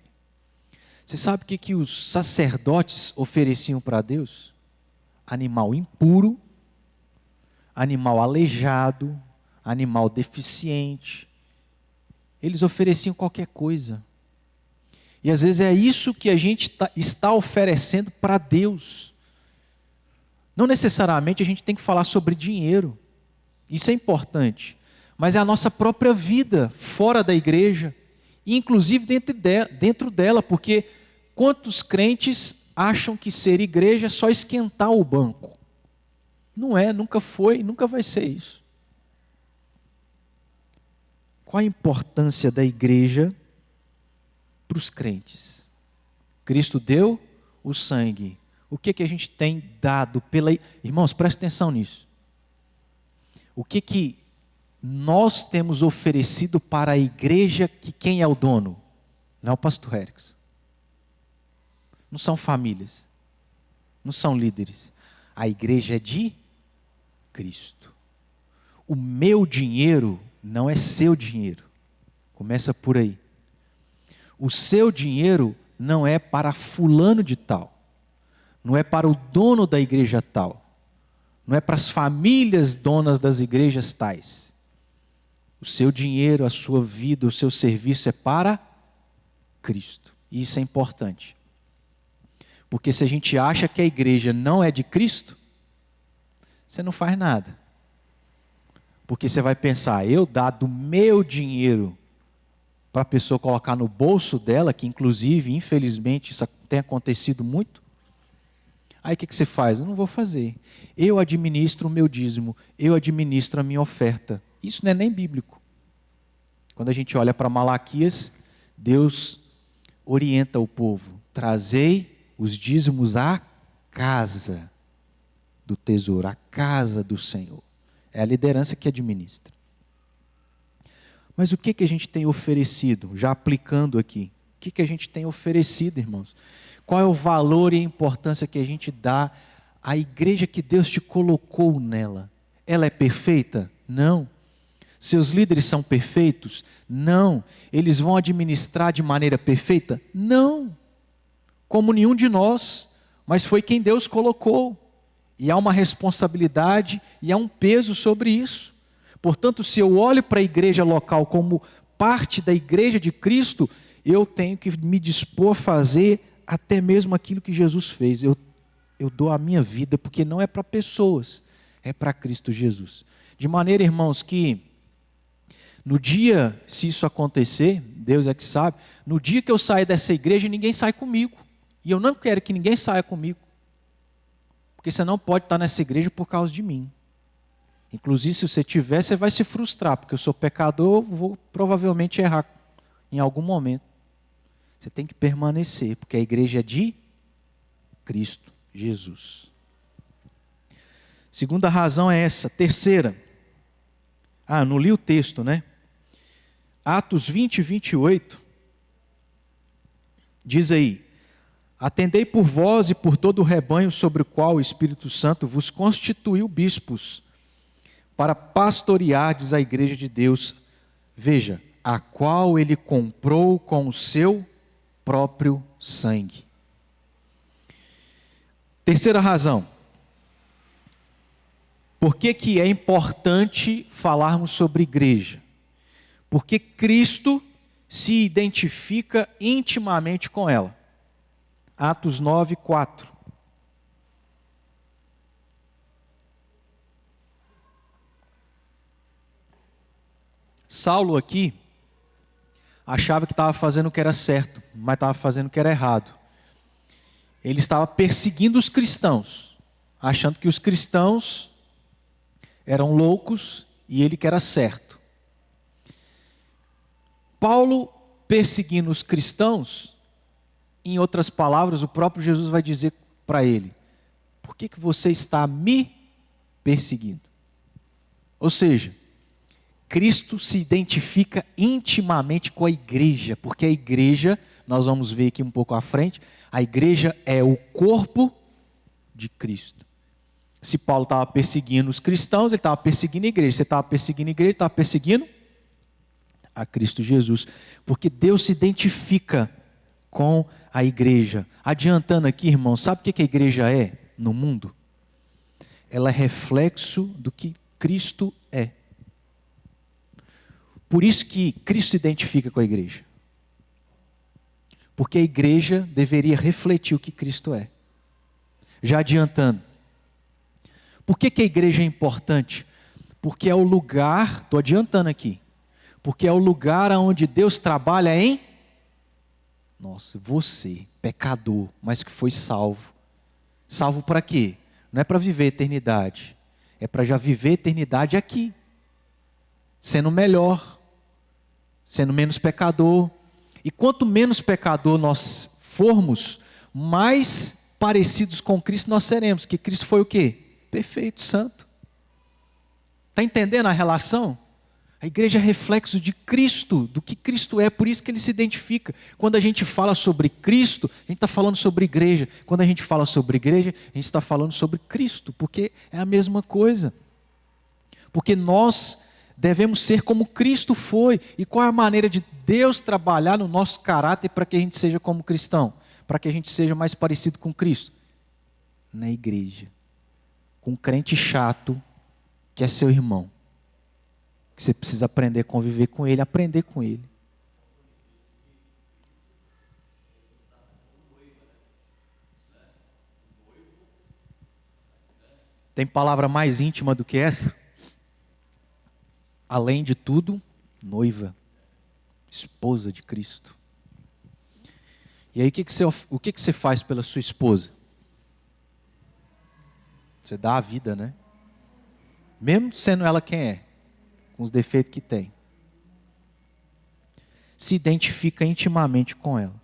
Você sabe o que os sacerdotes ofereciam para Deus? Animal impuro, animal aleijado, animal deficiente. Eles ofereciam qualquer coisa. E às vezes é isso que a gente está oferecendo para Deus. Não necessariamente a gente tem que falar sobre dinheiro. Isso é importante. Mas é a nossa própria vida fora da igreja. Inclusive dentro dela, porque quantos crentes acham que ser igreja é só esquentar o banco? Não é, nunca foi, nunca vai ser isso. Qual a importância da igreja para os crentes? Cristo deu o sangue. O que a gente tem dado pela... Irmãos, presta atenção nisso. O que nós temos oferecido para a igreja, que quem é o dono? Não é o pastor Erickson. Não são famílias. Não são líderes. A igreja é de Cristo. O meu dinheiro não é seu dinheiro. Começa por aí. O seu dinheiro não é para fulano de tal. Não é para o dono da igreja tal. Não é para as famílias donas das igrejas tais. O seu dinheiro, a sua vida, o seu serviço é para Cristo. E isso é importante. Porque se a gente acha que a igreja não é de Cristo, você não faz nada. Porque você vai pensar, eu dar do meu dinheiro para a pessoa colocar no bolso dela, que inclusive, infelizmente, isso tem acontecido muito. Aí o que você faz? Eu não vou fazer. Eu administro o meu dízimo, eu administro a minha oferta. Isso não é nem bíblico. Quando a gente olha para Malaquias, Deus orienta o povo. Trazei Os dízimos à casa do tesouro, à casa do Senhor. É a liderança que administra. Mas o que a gente tem oferecido, já aplicando aqui? O que a gente tem oferecido, irmãos? Qual é o valor e a importância que a gente dá à igreja que Deus te colocou nela? Ela é perfeita? Não. Seus líderes são perfeitos? Não. Eles vão administrar de maneira perfeita? Não. Como nenhum de nós, mas foi quem Deus colocou. E há uma responsabilidade e há um peso sobre isso. Portanto, se eu olho para a igreja local como parte da igreja de Cristo, eu tenho que me dispor a fazer até mesmo aquilo que Jesus fez. Eu dou a minha vida, porque não é para pessoas, é para Cristo Jesus. De maneira, irmãos, que no dia, se isso acontecer, Deus é que sabe, no dia que eu sair dessa igreja, ninguém sai comigo. E eu não quero que ninguém saia comigo. Porque você não pode estar nessa igreja por causa de mim. Inclusive, se você tiver, você vai se frustrar, porque eu sou pecador, eu vou provavelmente errar em algum momento. Você tem que permanecer, porque a igreja é de Cristo Jesus. Segunda razão é essa. Terceira. Não li o texto, né? Atos 20, 28. Diz aí: atendei por vós e por todo o rebanho sobre o qual o Espírito Santo vos constituiu bispos, para pastoreardes a igreja de Deus, veja, a qual ele comprou com o seu próprio sangue. Terceira razão. Por que é importante falarmos sobre igreja? Porque Cristo se identifica intimamente com ela. Atos 9, 4. Saulo aqui achava que estava fazendo o que era certo, mas estava fazendo o que era errado. Ele estava perseguindo os cristãos, achando que os cristãos eram loucos e ele que era certo. Paulo perseguindo os cristãos, em outras palavras, o próprio Jesus vai dizer para ele: por que você está me perseguindo? Ou seja, Cristo se identifica intimamente com a igreja, porque a igreja, nós vamos ver aqui um pouco à frente, a igreja é o corpo de Cristo. Se Paulo estava perseguindo os cristãos, ele estava perseguindo a igreja. Se estava perseguindo a igreja, ele estava perseguindo a Cristo Jesus. Porque Deus se identifica com a igreja. Adiantando aqui, irmão, sabe o que a igreja é no mundo? Ela é reflexo do que Cristo é. Por isso que Cristo se identifica com a igreja. Porque a igreja deveria refletir o que Cristo é. Já adiantando. Por que a igreja é importante? Porque é o lugar, estou adiantando aqui, porque é o lugar onde Deus trabalha em você, pecador, mas que foi salvo. Salvo para quê? Não é para viver a eternidade, é para já viver a eternidade aqui, sendo melhor, sendo menos pecador. E quanto menos pecador nós formos, mais parecidos com Cristo nós seremos. Que Cristo foi o quê? Perfeito, santo. Está entendendo a relação? A igreja é reflexo de Cristo, do que Cristo é, por isso que ele se identifica. Quando a gente fala sobre Cristo, a gente está falando sobre igreja. Quando a gente fala sobre igreja, a gente está falando sobre Cristo, porque é a mesma coisa. Porque nós devemos ser como Cristo foi. E qual é a maneira de Deus trabalhar no nosso caráter para que a gente seja como cristão? Para que a gente seja mais parecido com Cristo? Na igreja. Com um crente chato, que é seu irmão. Que você precisa aprender a conviver com ele, aprender com ele. Tem palavra mais íntima do que essa? Além de tudo, noiva, esposa de Cristo. E aí o que você faz pela sua esposa? Você dá a vida, né? Mesmo sendo ela quem é, com os defeitos que tem. Se identifica intimamente com ela.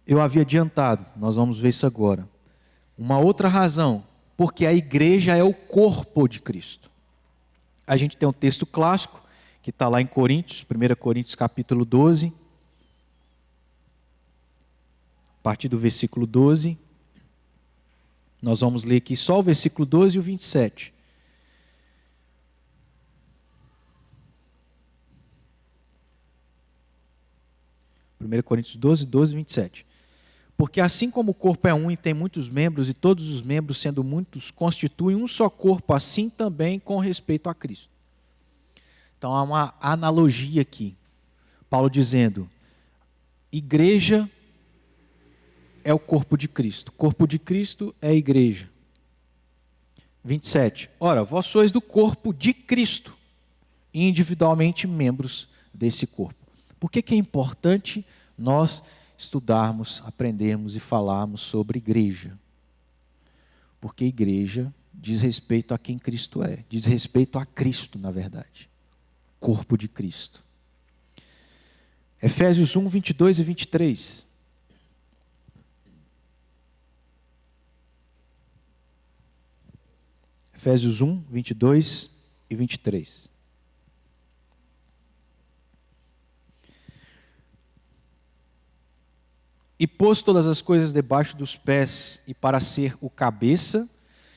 eu havia adiantado, nós vamos ver isso agora. Uma outra razão, porque a igreja é o corpo de Cristo. A gente tem um texto clássico, que está lá em Coríntios, 1 Coríntios capítulo 12, a partir do versículo 12. Nós vamos ler aqui só o versículo 12 e o 27. Primeiro Coríntios 12, 12 e 27. Porque assim como o corpo é um e tem muitos membros, e todos os membros, sendo muitos, constituem um só corpo, assim também com respeito a Cristo. Então há uma analogia aqui. Paulo dizendo, igreja é o corpo de Cristo. O corpo de Cristo é a igreja. 27. Ora, vós sois do corpo de Cristo, e individualmente membros desse corpo. Por que é importante nós estudarmos, aprendermos e falarmos sobre igreja? Porque igreja diz respeito a quem Cristo é. Diz respeito a Cristo, na verdade. Corpo de Cristo. Efésios 1, 22 e 23. Efésios 1, 22 e 23. E pôs todas as coisas debaixo dos pés, e para ser o cabeça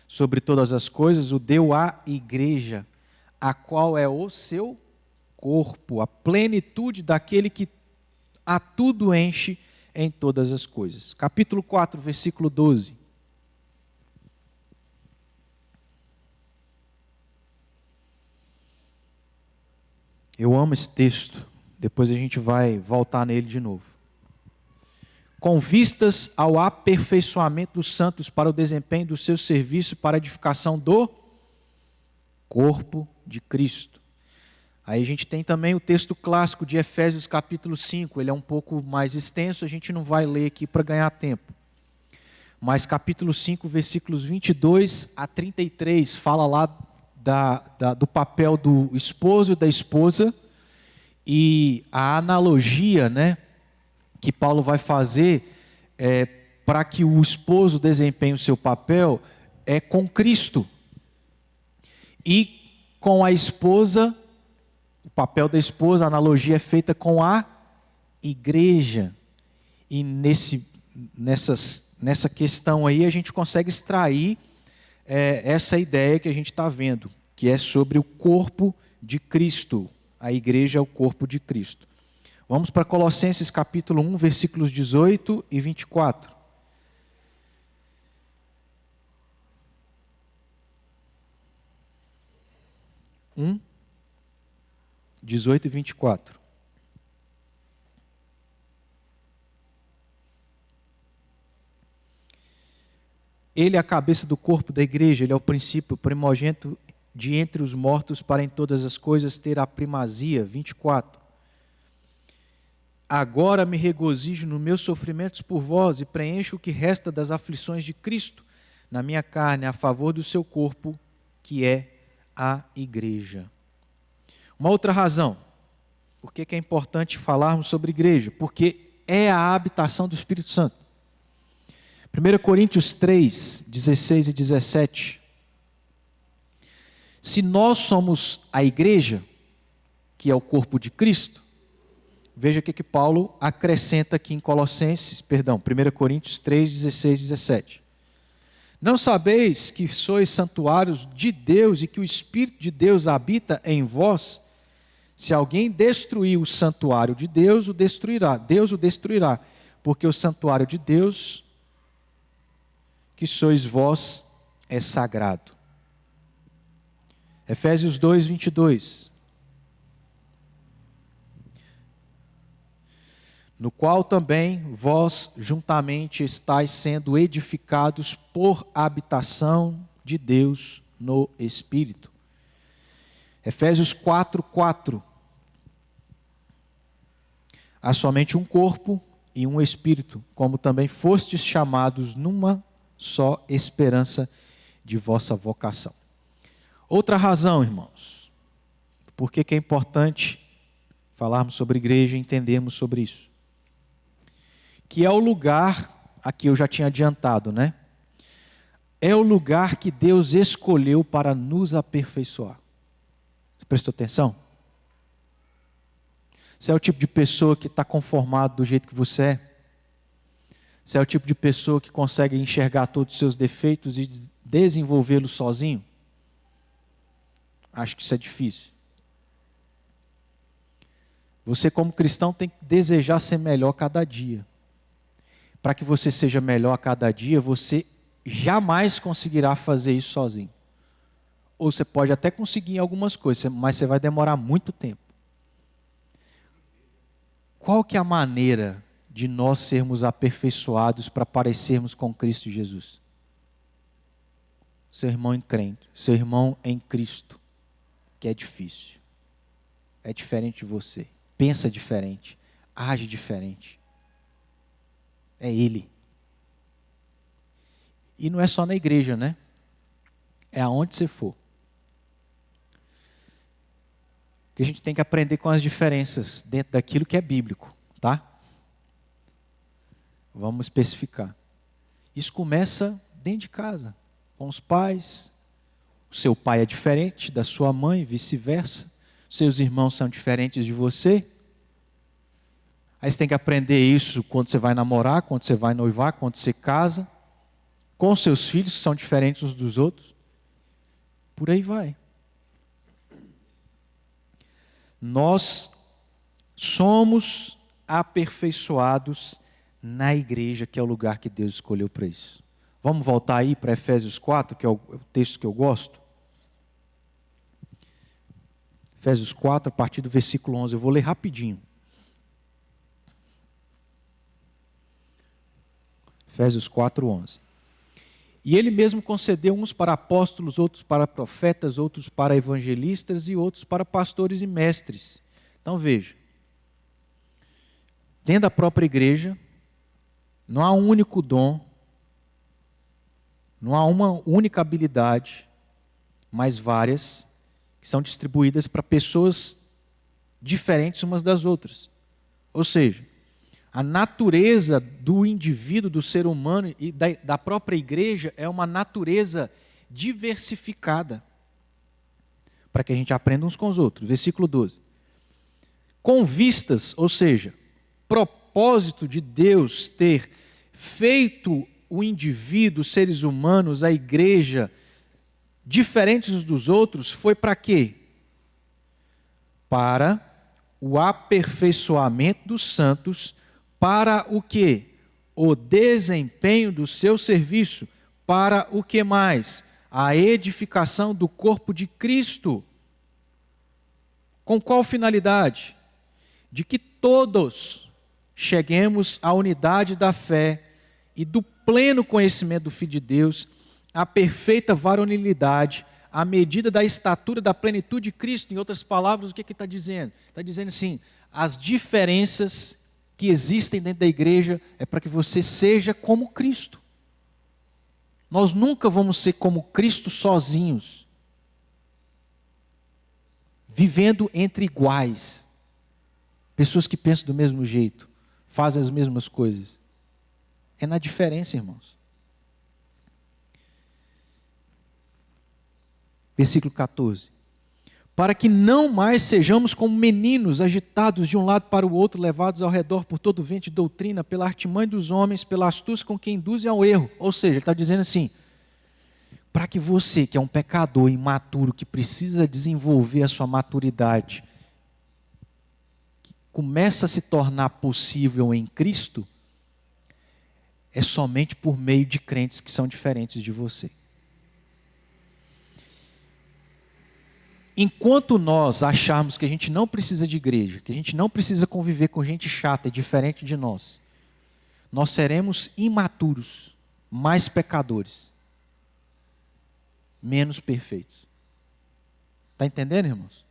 sobre todas as coisas, o deu à igreja, a qual é o seu corpo, a plenitude daquele que a tudo enche em todas as coisas. Capítulo 4, versículo 12. Eu amo esse texto, depois a gente vai voltar nele de novo. Com vistas ao aperfeiçoamento dos santos para o desempenho do seu serviço para a edificação do corpo de Cristo. Aí a gente tem também o texto clássico de Efésios capítulo 5, ele é um pouco mais extenso, a gente não vai ler aqui para ganhar tempo. Mas capítulo 5, versículos 22 a 33, fala lá do papel do esposo e da esposa, e a analogia, né, que Paulo vai fazer para que o esposo desempenhe o seu papel é com Cristo. E com a esposa, o papel da esposa, a analogia é feita com a igreja. E nessa questão aí a gente consegue extrair essa ideia que a gente está vendo, que é sobre o corpo de Cristo. A igreja é o corpo de Cristo. Vamos para Colossenses capítulo 1, versículos 18 e 24. Um, 18 e 24. Ele é a cabeça do corpo da igreja, ele é o princípio, o primogênito de entre os mortos, para em todas as coisas ter a primazia. 24. Agora me regozijo nos meus sofrimentos por vós e preencho o que resta das aflições de Cristo na minha carne, a favor do seu corpo, que é a igreja. Uma outra razão, por que é importante falarmos sobre igreja? Porque é a habitação do Espírito Santo. 1 Coríntios 3, 16 e 17. Se nós somos a igreja, que é o corpo de Cristo, veja o que Paulo acrescenta aqui em 1 Coríntios 3, 16 e 17. Não sabeis que sois santuários de Deus e que o Espírito de Deus habita em vós? Se alguém destruir o santuário de Deus, Deus o destruirá, porque o santuário de Deus, que sois vós, é sagrado. Efésios 2, 22. No qual também vós juntamente estáis sendo edificados por habitação de Deus no Espírito. Efésios 4, 4. Há somente um corpo e um Espírito, como também fostes chamados numa só esperança de vossa vocação. Outra razão, irmãos, por que é importante falarmos sobre igreja e entendermos sobre isso. que é o lugar, aqui eu já tinha adiantado, né? É o lugar que Deus escolheu para nos aperfeiçoar. Você prestou atenção? Você é o tipo de pessoa que está conformado do jeito que você é? Você é o tipo de pessoa que consegue enxergar todos os seus defeitos e desenvolvê-los sozinho? Acho que isso é difícil. Você, como cristão, tem que desejar ser melhor cada dia. Para que você seja melhor a cada dia, você jamais conseguirá fazer isso sozinho. Ou você pode até conseguir em algumas coisas, mas você vai demorar muito tempo. Qual que é a maneira de nós sermos aperfeiçoados para parecermos com Cristo Jesus? Seu irmão em crente, seu irmão em Cristo, que é difícil. É diferente de você. Pensa diferente, age diferente. É Ele. E não é só na igreja, né? É aonde você for. Que a gente tem que aprender com as diferenças dentro daquilo que é bíblico, tá? Vamos especificar. Isso começa dentro de casa, com os pais. O seu pai é diferente da sua mãe, vice-versa. Seus irmãos são diferentes de você. Aí você tem que aprender isso quando você vai namorar, quando você vai noivar, quando você casa. Com os seus filhos, que são diferentes uns dos outros. Por aí vai. Nós somos aperfeiçoados na igreja, que é o lugar que Deus escolheu para isso. Vamos voltar aí para Efésios 4, que é o texto que eu gosto. Efésios 4, a partir do versículo 11. Eu vou ler rapidinho. Efésios 4, 11. E ele mesmo concedeu uns para apóstolos, outros para profetas, outros para evangelistas e outros para pastores e mestres. Então veja, dentro da própria igreja, não há um único dom, não há uma única habilidade, mas várias, que são distribuídas para pessoas diferentes umas das outras. Ou seja, a natureza do indivíduo, do ser humano e da própria igreja é uma natureza diversificada. Para que a gente aprenda uns com os outros. Versículo 12. Com vistas, ou seja, propósito de Deus ter feito o indivíduo, os seres humanos, a igreja, diferentes uns dos outros, foi para quê? Para o aperfeiçoamento dos santos. Para o quê? O desempenho do seu serviço. Para o que mais? A edificação do corpo de Cristo. Com qual finalidade? De que todos cheguemos à unidade da fé e do pleno conhecimento do Filho de Deus, à perfeita varonilidade, à medida da estatura da plenitude de Cristo. Em outras palavras, o que está dizendo? Está dizendo assim, as diferenças que existem dentro da igreja é para que você seja como Cristo. Nós nunca vamos ser como Cristo sozinhos, vivendo entre iguais, pessoas que pensam do mesmo jeito, fazem as mesmas coisas. É na diferença, irmãos. Versículo 14. Para que não mais sejamos como meninos, agitados de um lado para o outro, levados ao redor por todo vento de doutrina, pela artimanha dos homens, pela astúcia com que induzem ao erro. Ou seja, ele está dizendo assim, para que você, que é um pecador imaturo, que precisa desenvolver a sua maturidade, que começa a se tornar possível em Cristo, é somente por meio de crentes que são diferentes de você. Enquanto nós acharmos que a gente não precisa de igreja, que a gente não precisa conviver com gente chata e diferente de nós, nós seremos imaturos, mais pecadores, menos perfeitos. Está entendendo, irmãos?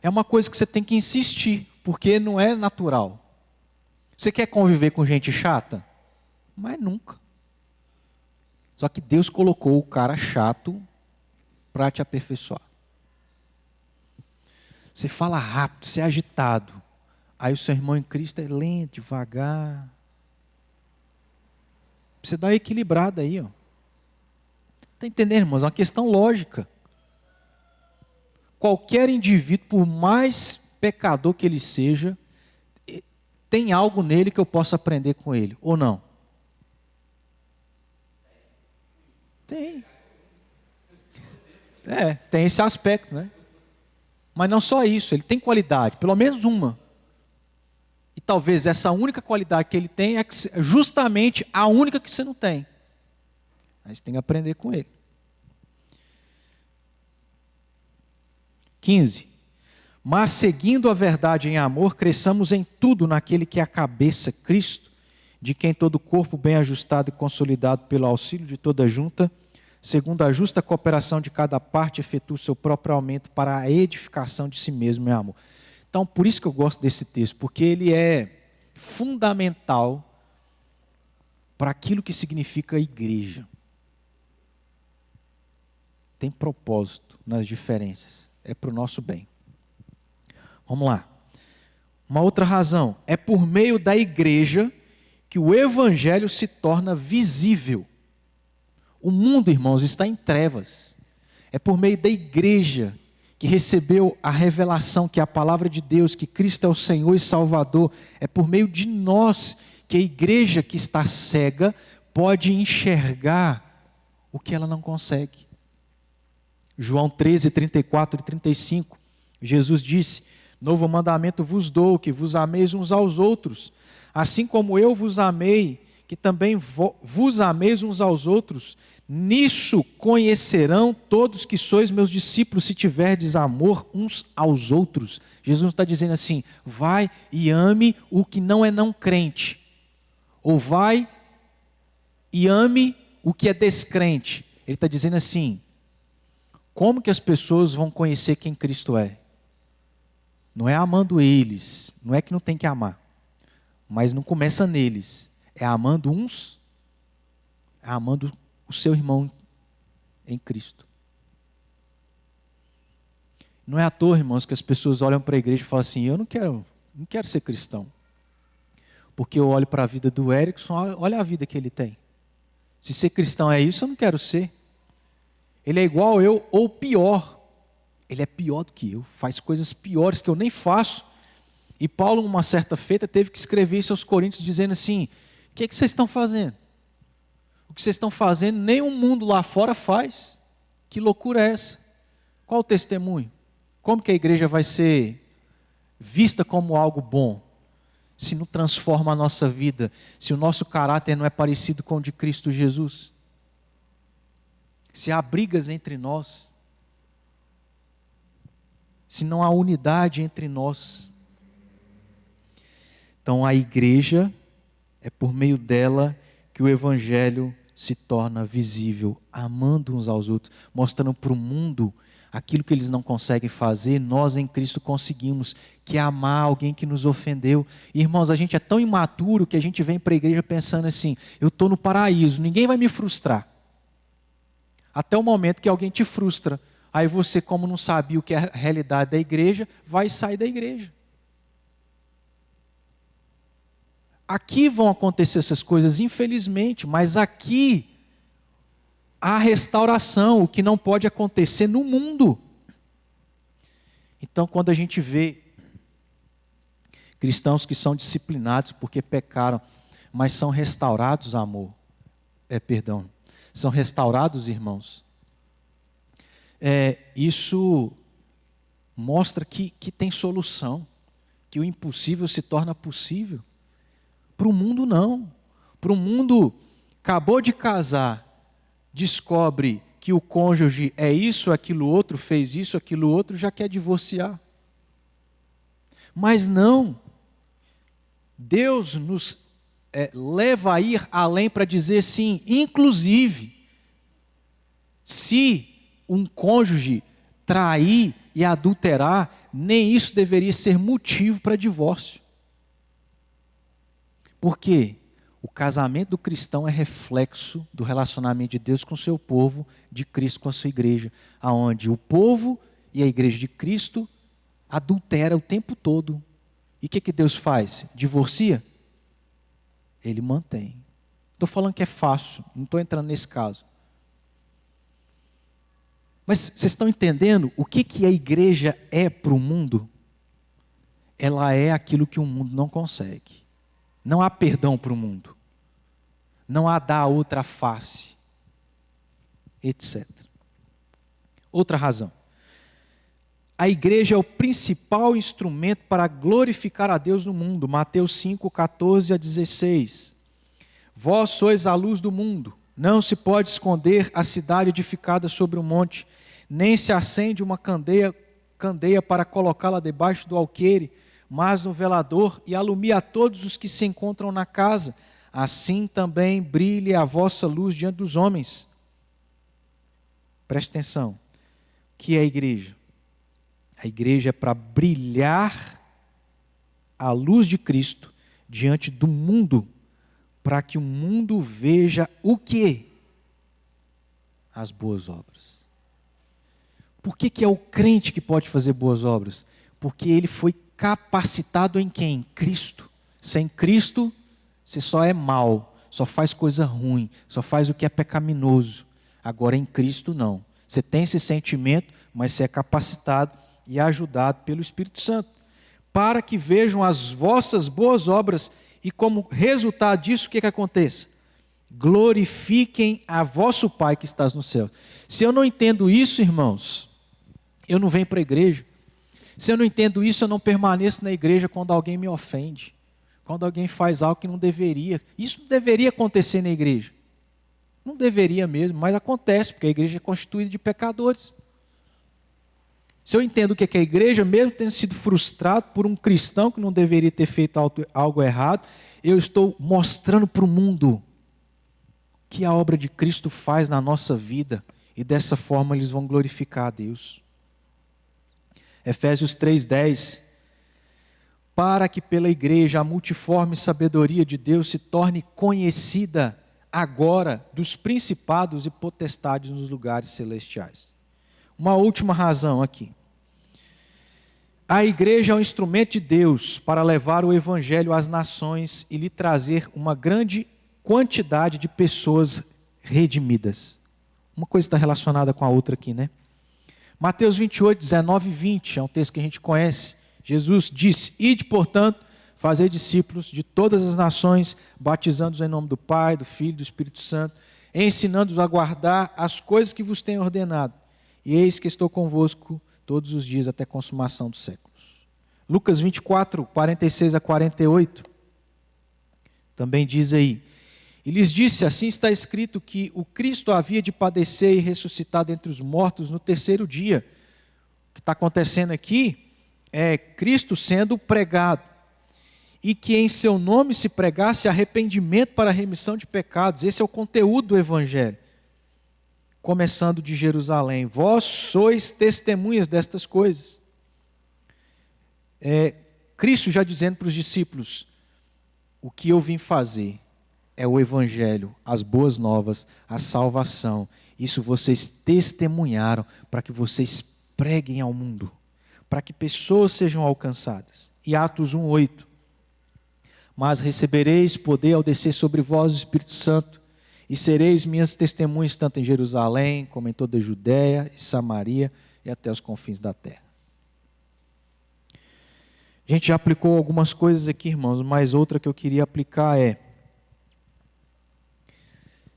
É uma coisa que você tem que insistir, porque não é natural. Você quer conviver com gente chata? Mas nunca. Só que Deus colocou o cara chato para te aperfeiçoar. Você fala rápido, você é agitado, Aí o seu irmão em Cristo é lento, devagar. Você dá uma equilibrada aí, ó. Está entendendo, irmãos? É uma questão lógica. Qualquer indivíduo, por mais pecador que ele seja, tem algo nele que eu possa aprender com ele, ou não? Tem. Tem esse aspecto, né? Mas não só isso, ele tem qualidade, pelo menos uma. E talvez essa única qualidade que ele tem é justamente a única que você não tem. Aí você tem que aprender com ele. 15. Mas seguindo a verdade em amor, cresçamos em tudo naquele que é a cabeça, Cristo, de quem todo o corpo bem ajustado e consolidado pelo auxílio de toda junta, segundo a justa cooperação de cada parte, efetua o seu próprio aumento para a edificação de si mesmo em amor. Então, por isso que eu gosto desse texto, porque ele é fundamental para aquilo que significa igreja. Tem propósito nas diferenças, é para o nosso bem. Vamos lá. Uma outra razão, é por meio da igreja que o evangelho se torna visível. O mundo, irmãos, está em trevas. É por meio da igreja que recebeu a revelação, que é a palavra de Deus, que Cristo é o Senhor e Salvador. É por meio de nós que a igreja que está cega pode enxergar o que ela não consegue. João 13, 34 e 35, Jesus disse: novo mandamento vos dou, que vos ameis uns aos outros, assim como eu vos amei, que também vos ameis uns aos outros. Nisso conhecerão todos que sois meus discípulos, se tiverdes amor uns aos outros. Jesus está dizendo assim: vai e ame o que não é não crente, ou vai e ame o que é descrente. Ele está dizendo assim: como que as pessoas vão conhecer quem Cristo é? Não é amando eles, não é que não tem que amar, mas não começa neles, é amando uns, é amando o seu irmão em Cristo. Não é à toa, irmãos, que as pessoas olham para a igreja e falam assim: eu não quero ser cristão, porque eu olho para a vida do Erickson, olha a vida que ele tem. Se ser cristão é isso, eu não quero ser. Ele é igual eu, ou pior. Ele é pior do que eu, faz coisas piores que eu nem faço. E Paulo, numa certa feita, teve que escrever isso aos Coríntios, dizendo assim: o que é que vocês estão fazendo? O que vocês estão fazendo, nem o mundo lá fora faz. Que loucura é essa? Qual o testemunho? Como que a igreja vai ser vista como algo bom, se não transforma a nossa vida, se o nosso caráter não é parecido com o de Cristo Jesus? Se há brigas entre nós, se não há unidade entre nós. Então a igreja, é por meio dela que o evangelho se torna visível, amando uns aos outros, mostrando para o mundo aquilo que eles não conseguem fazer, nós em Cristo conseguimos, que é amar alguém que nos ofendeu. E, irmãos, a gente é tão imaturo que a gente vem para a igreja pensando assim: eu estou no paraíso, ninguém vai me frustrar. Até o momento que alguém te frustra. Aí você, como não sabia o que é a realidade da igreja, vai sair da igreja. Aqui vão acontecer essas coisas, infelizmente, mas aqui há restauração, o que não pode acontecer no mundo. Então, quando a gente vê cristãos que são disciplinados porque pecaram, mas são restaurados, são restaurados, irmãos, isso mostra que tem solução, que o impossível se torna possível. Para o mundo não. Para o mundo, acabou de casar, descobre que o cônjuge é isso, aquilo outro, fez isso, aquilo outro, já quer divorciar. Mas não. Deus nos leva a ir além para dizer sim, inclusive, se um cônjuge trair e adulterar, nem isso deveria ser motivo para divórcio. Por quê? O casamento do cristão é reflexo do relacionamento de Deus com o seu povo, de Cristo com a sua igreja, aonde o povo e a igreja de Cristo adultera o tempo todo E o que Deus faz? Divorcia? Ele mantém. Estou falando que é fácil, não estou entrando nesse caso. Mas vocês estão entendendo o que a igreja é para o mundo? Ela é aquilo que o mundo não consegue. Não há perdão para o mundo. Não há dar outra face, etc. Outra razão. A igreja é o principal instrumento para glorificar a Deus no mundo. Mateus 5, 14 a 16. Vós sois a luz do mundo. Não se pode esconder a cidade edificada sobre um monte, nem se acende uma candeia para colocá-la debaixo do alqueire, mas no velador, e alumia a todos os que se encontram na casa. Assim também brilhe a vossa luz diante dos homens. Preste atenção. O que é a igreja? A igreja é para brilhar a luz de Cristo diante do mundo, para que o mundo veja o quê? As boas obras. Por que é o crente que pode fazer boas obras? Porque ele foi capacitado em quem? Cristo. Sem Cristo, você só é mau, só faz coisa ruim, só faz o que é pecaminoso. Agora em Cristo não. Você tem esse sentimento, mas você é capacitado e ajudado pelo Espírito Santo, para que vejam as vossas boas obras e como resultado disso, o que aconteça? Glorifiquem a vosso Pai que estás no céu. Se eu não entendo isso, irmãos, eu não venho para a igreja. Se eu não entendo isso, eu não permaneço na igreja quando alguém me ofende, quando alguém faz algo que não deveria. Isso não deveria acontecer na igreja. Não deveria mesmo, mas acontece, porque a igreja é constituída de pecadores. Se eu entendo o que é a igreja, mesmo tendo sido frustrado por um cristão que não deveria ter feito algo errado, eu estou mostrando para o mundo o que a obra de Cristo faz na nossa vida, e dessa forma eles vão glorificar a Deus. Efésios 3:10, para que pela igreja a multiforme sabedoria de Deus se torne conhecida agora dos principados e potestades nos lugares celestiais. Uma última razão aqui. A igreja é um instrumento de Deus para levar o evangelho às nações e lhe trazer uma grande quantidade de pessoas redimidas. Uma coisa está relacionada com a outra aqui, né? Mateus 28, 19 e 20, é um texto que a gente conhece. Jesus disse: ide, portanto, fazer discípulos de todas as nações, batizando-os em nome do Pai, do Filho e do Espírito Santo, ensinando-os a guardar as coisas que vos tenho ordenado. E eis que estou convosco todos os dias até a consumação dos séculos. Lucas 24, 46 a 48, também diz aí: e lhes disse, assim está escrito, que o Cristo havia de padecer e ressuscitar dentre os mortos no terceiro dia. O que está acontecendo aqui é Cristo sendo pregado, e que em seu nome se pregasse arrependimento para a remissão de pecados. Esse é o conteúdo do evangelho. Começando de Jerusalém, vós sois testemunhas destas coisas. Cristo já dizendo para os discípulos: o que eu vim fazer é o evangelho, as boas novas, a salvação. Isso vocês testemunharam para que vocês preguem ao mundo, para que pessoas sejam alcançadas. E Atos 1:8, mas recebereis poder ao descer sobre vós o Espírito Santo, e sereis minhas testemunhas tanto em Jerusalém, como em toda a Judéia e Samaria e até os confins da terra. A gente já aplicou algumas coisas aqui, irmãos, mas outra que eu queria aplicar é: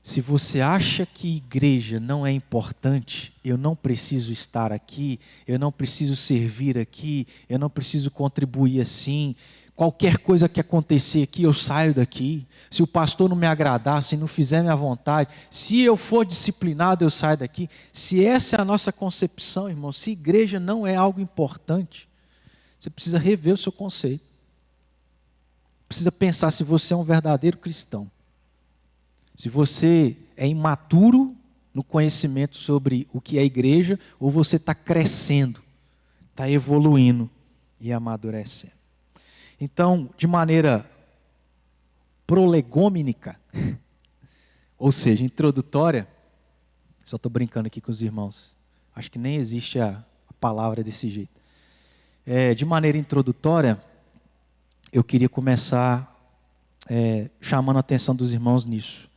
se você acha que igreja não é importante, eu não preciso estar aqui, eu não preciso servir aqui, eu não preciso contribuir assim, qualquer coisa que acontecer aqui, eu saio daqui. Se o pastor não me agradar, se não fizer minha vontade, se eu for disciplinado, eu saio daqui. Se essa é a nossa concepção, irmão, se igreja não é algo importante, você precisa rever o seu conceito. Precisa pensar se você é um verdadeiro cristão. Se você é imaturo no conhecimento sobre o que é igreja, ou você está crescendo, está evoluindo e amadurecendo. Então, de maneira prolegôminica, ou seja, introdutória, só estou brincando aqui com os irmãos, acho que nem existe a palavra desse jeito. De maneira introdutória, eu queria começar chamando a atenção dos irmãos nisso.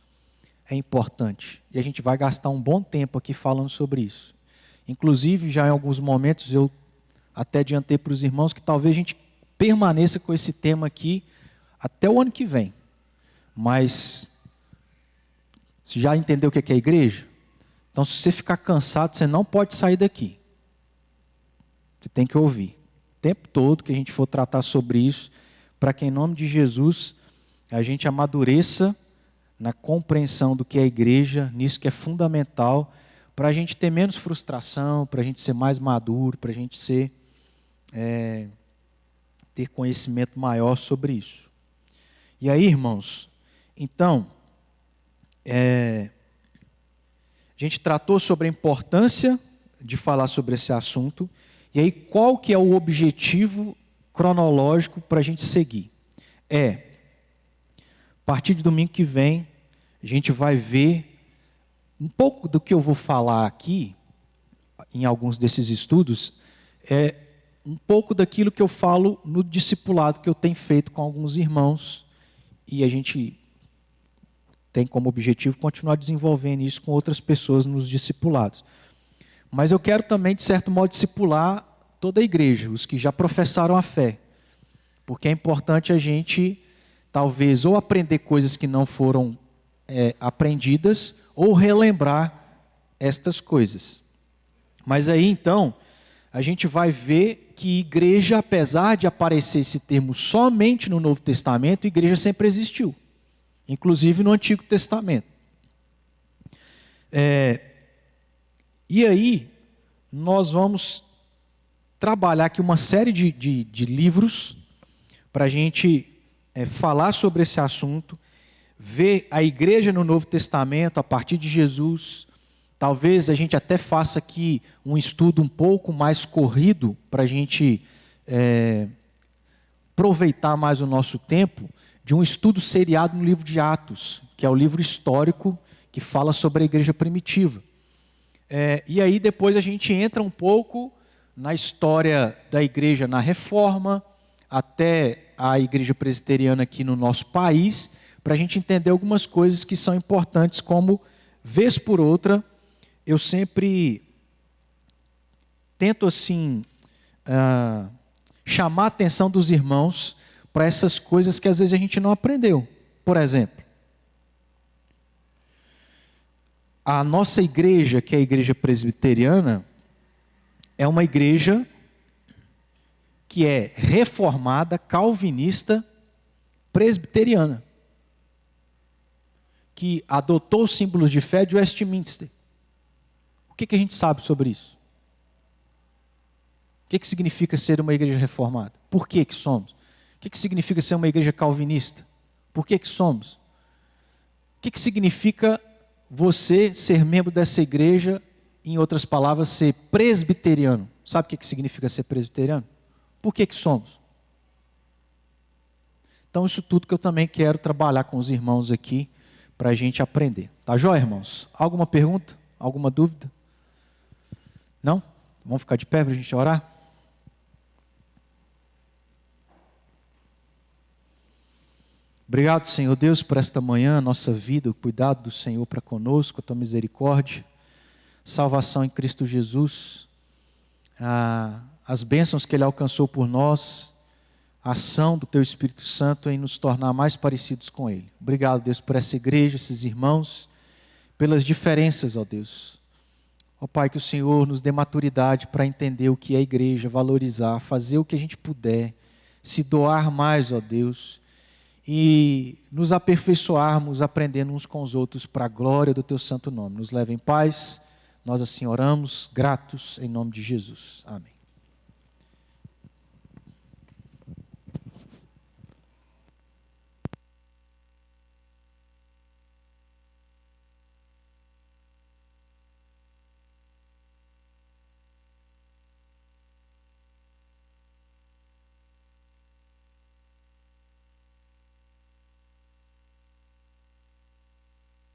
É importante. E a gente vai gastar um bom tempo aqui falando sobre isso. Inclusive, já em alguns momentos, eu até adiantei para os irmãos que talvez a gente permaneça com esse tema aqui até o ano que vem. Mas, você já entendeu o que é a igreja? Então, se você ficar cansado, você não pode sair daqui. Você tem que ouvir. O tempo todo que a gente for tratar sobre isso, para que em nome de Jesus, a gente amadureça na compreensão do que é a igreja, nisso que é fundamental, para a gente ter menos frustração, para a gente ser mais maduro, para a gente ter conhecimento maior sobre isso. E aí, irmãos, então, a gente tratou sobre a importância de falar sobre esse assunto, e aí qual que é o objetivo cronológico para a gente seguir? A partir de domingo que vem, a gente vai ver um pouco do que eu vou falar aqui, em alguns desses estudos, um pouco daquilo que eu falo no discipulado que eu tenho feito com alguns irmãos, e a gente tem como objetivo continuar desenvolvendo isso com outras pessoas nos discipulados. Mas eu quero também, de certo modo, discipular toda a igreja, os que já professaram a fé, porque é importante a gente, talvez, ou aprender coisas que não foram aprendidas, ou relembrar estas coisas. Mas aí, então, a gente vai ver que igreja, apesar de aparecer esse termo somente no Novo Testamento, igreja sempre existiu, inclusive no Antigo Testamento. E aí, nós vamos trabalhar aqui uma série de livros para a gente falar sobre esse assunto, ver a igreja no Novo Testamento a partir de Jesus. Talvez a gente até faça aqui um estudo um pouco mais corrido para a gente aproveitar mais o nosso tempo, de um estudo seriado no livro de Atos, que é o livro histórico que fala sobre a igreja primitiva. E aí depois a gente entra um pouco na história da igreja na Reforma, até a igreja presbiteriana aqui no nosso país, para a gente entender algumas coisas que são importantes, como, vez por outra, eu sempre tento assim chamar a atenção dos irmãos para essas coisas que às vezes a gente não aprendeu. Por exemplo, a nossa igreja, que é a igreja presbiteriana, é uma igreja que é reformada, calvinista, presbiteriana, que adotou os símbolos de fé de Westminster. O que a gente sabe sobre isso? O que significa ser uma igreja reformada? Por que somos? O que significa ser uma igreja calvinista? Por que somos? O que significa você ser membro dessa igreja, em outras palavras, ser presbiteriano? Sabe o que significa ser presbiteriano? Por que somos? Então, isso tudo que eu também quero trabalhar com os irmãos aqui, para a gente aprender. Tá joia, irmãos? Alguma pergunta? Alguma dúvida? Não? Vamos ficar de pé para a gente orar? Obrigado, Senhor Deus, por esta manhã, nossa vida, o cuidado do Senhor para conosco, a tua misericórdia, salvação em Cristo Jesus, as bênçãos que Ele alcançou por nós, a ação do teu Espírito Santo em nos tornar mais parecidos com Ele. Obrigado, Deus, por essa igreja, esses irmãos, pelas diferenças, ó Deus. Ó Pai, que o Senhor nos dê maturidade para entender o que é a igreja, valorizar, fazer o que a gente puder, se doar mais, ó Deus, e nos aperfeiçoarmos, aprendendo uns com os outros para a glória do teu santo nome. Nos leve em paz, nós assim oramos, gratos, em nome de Jesus. Amém.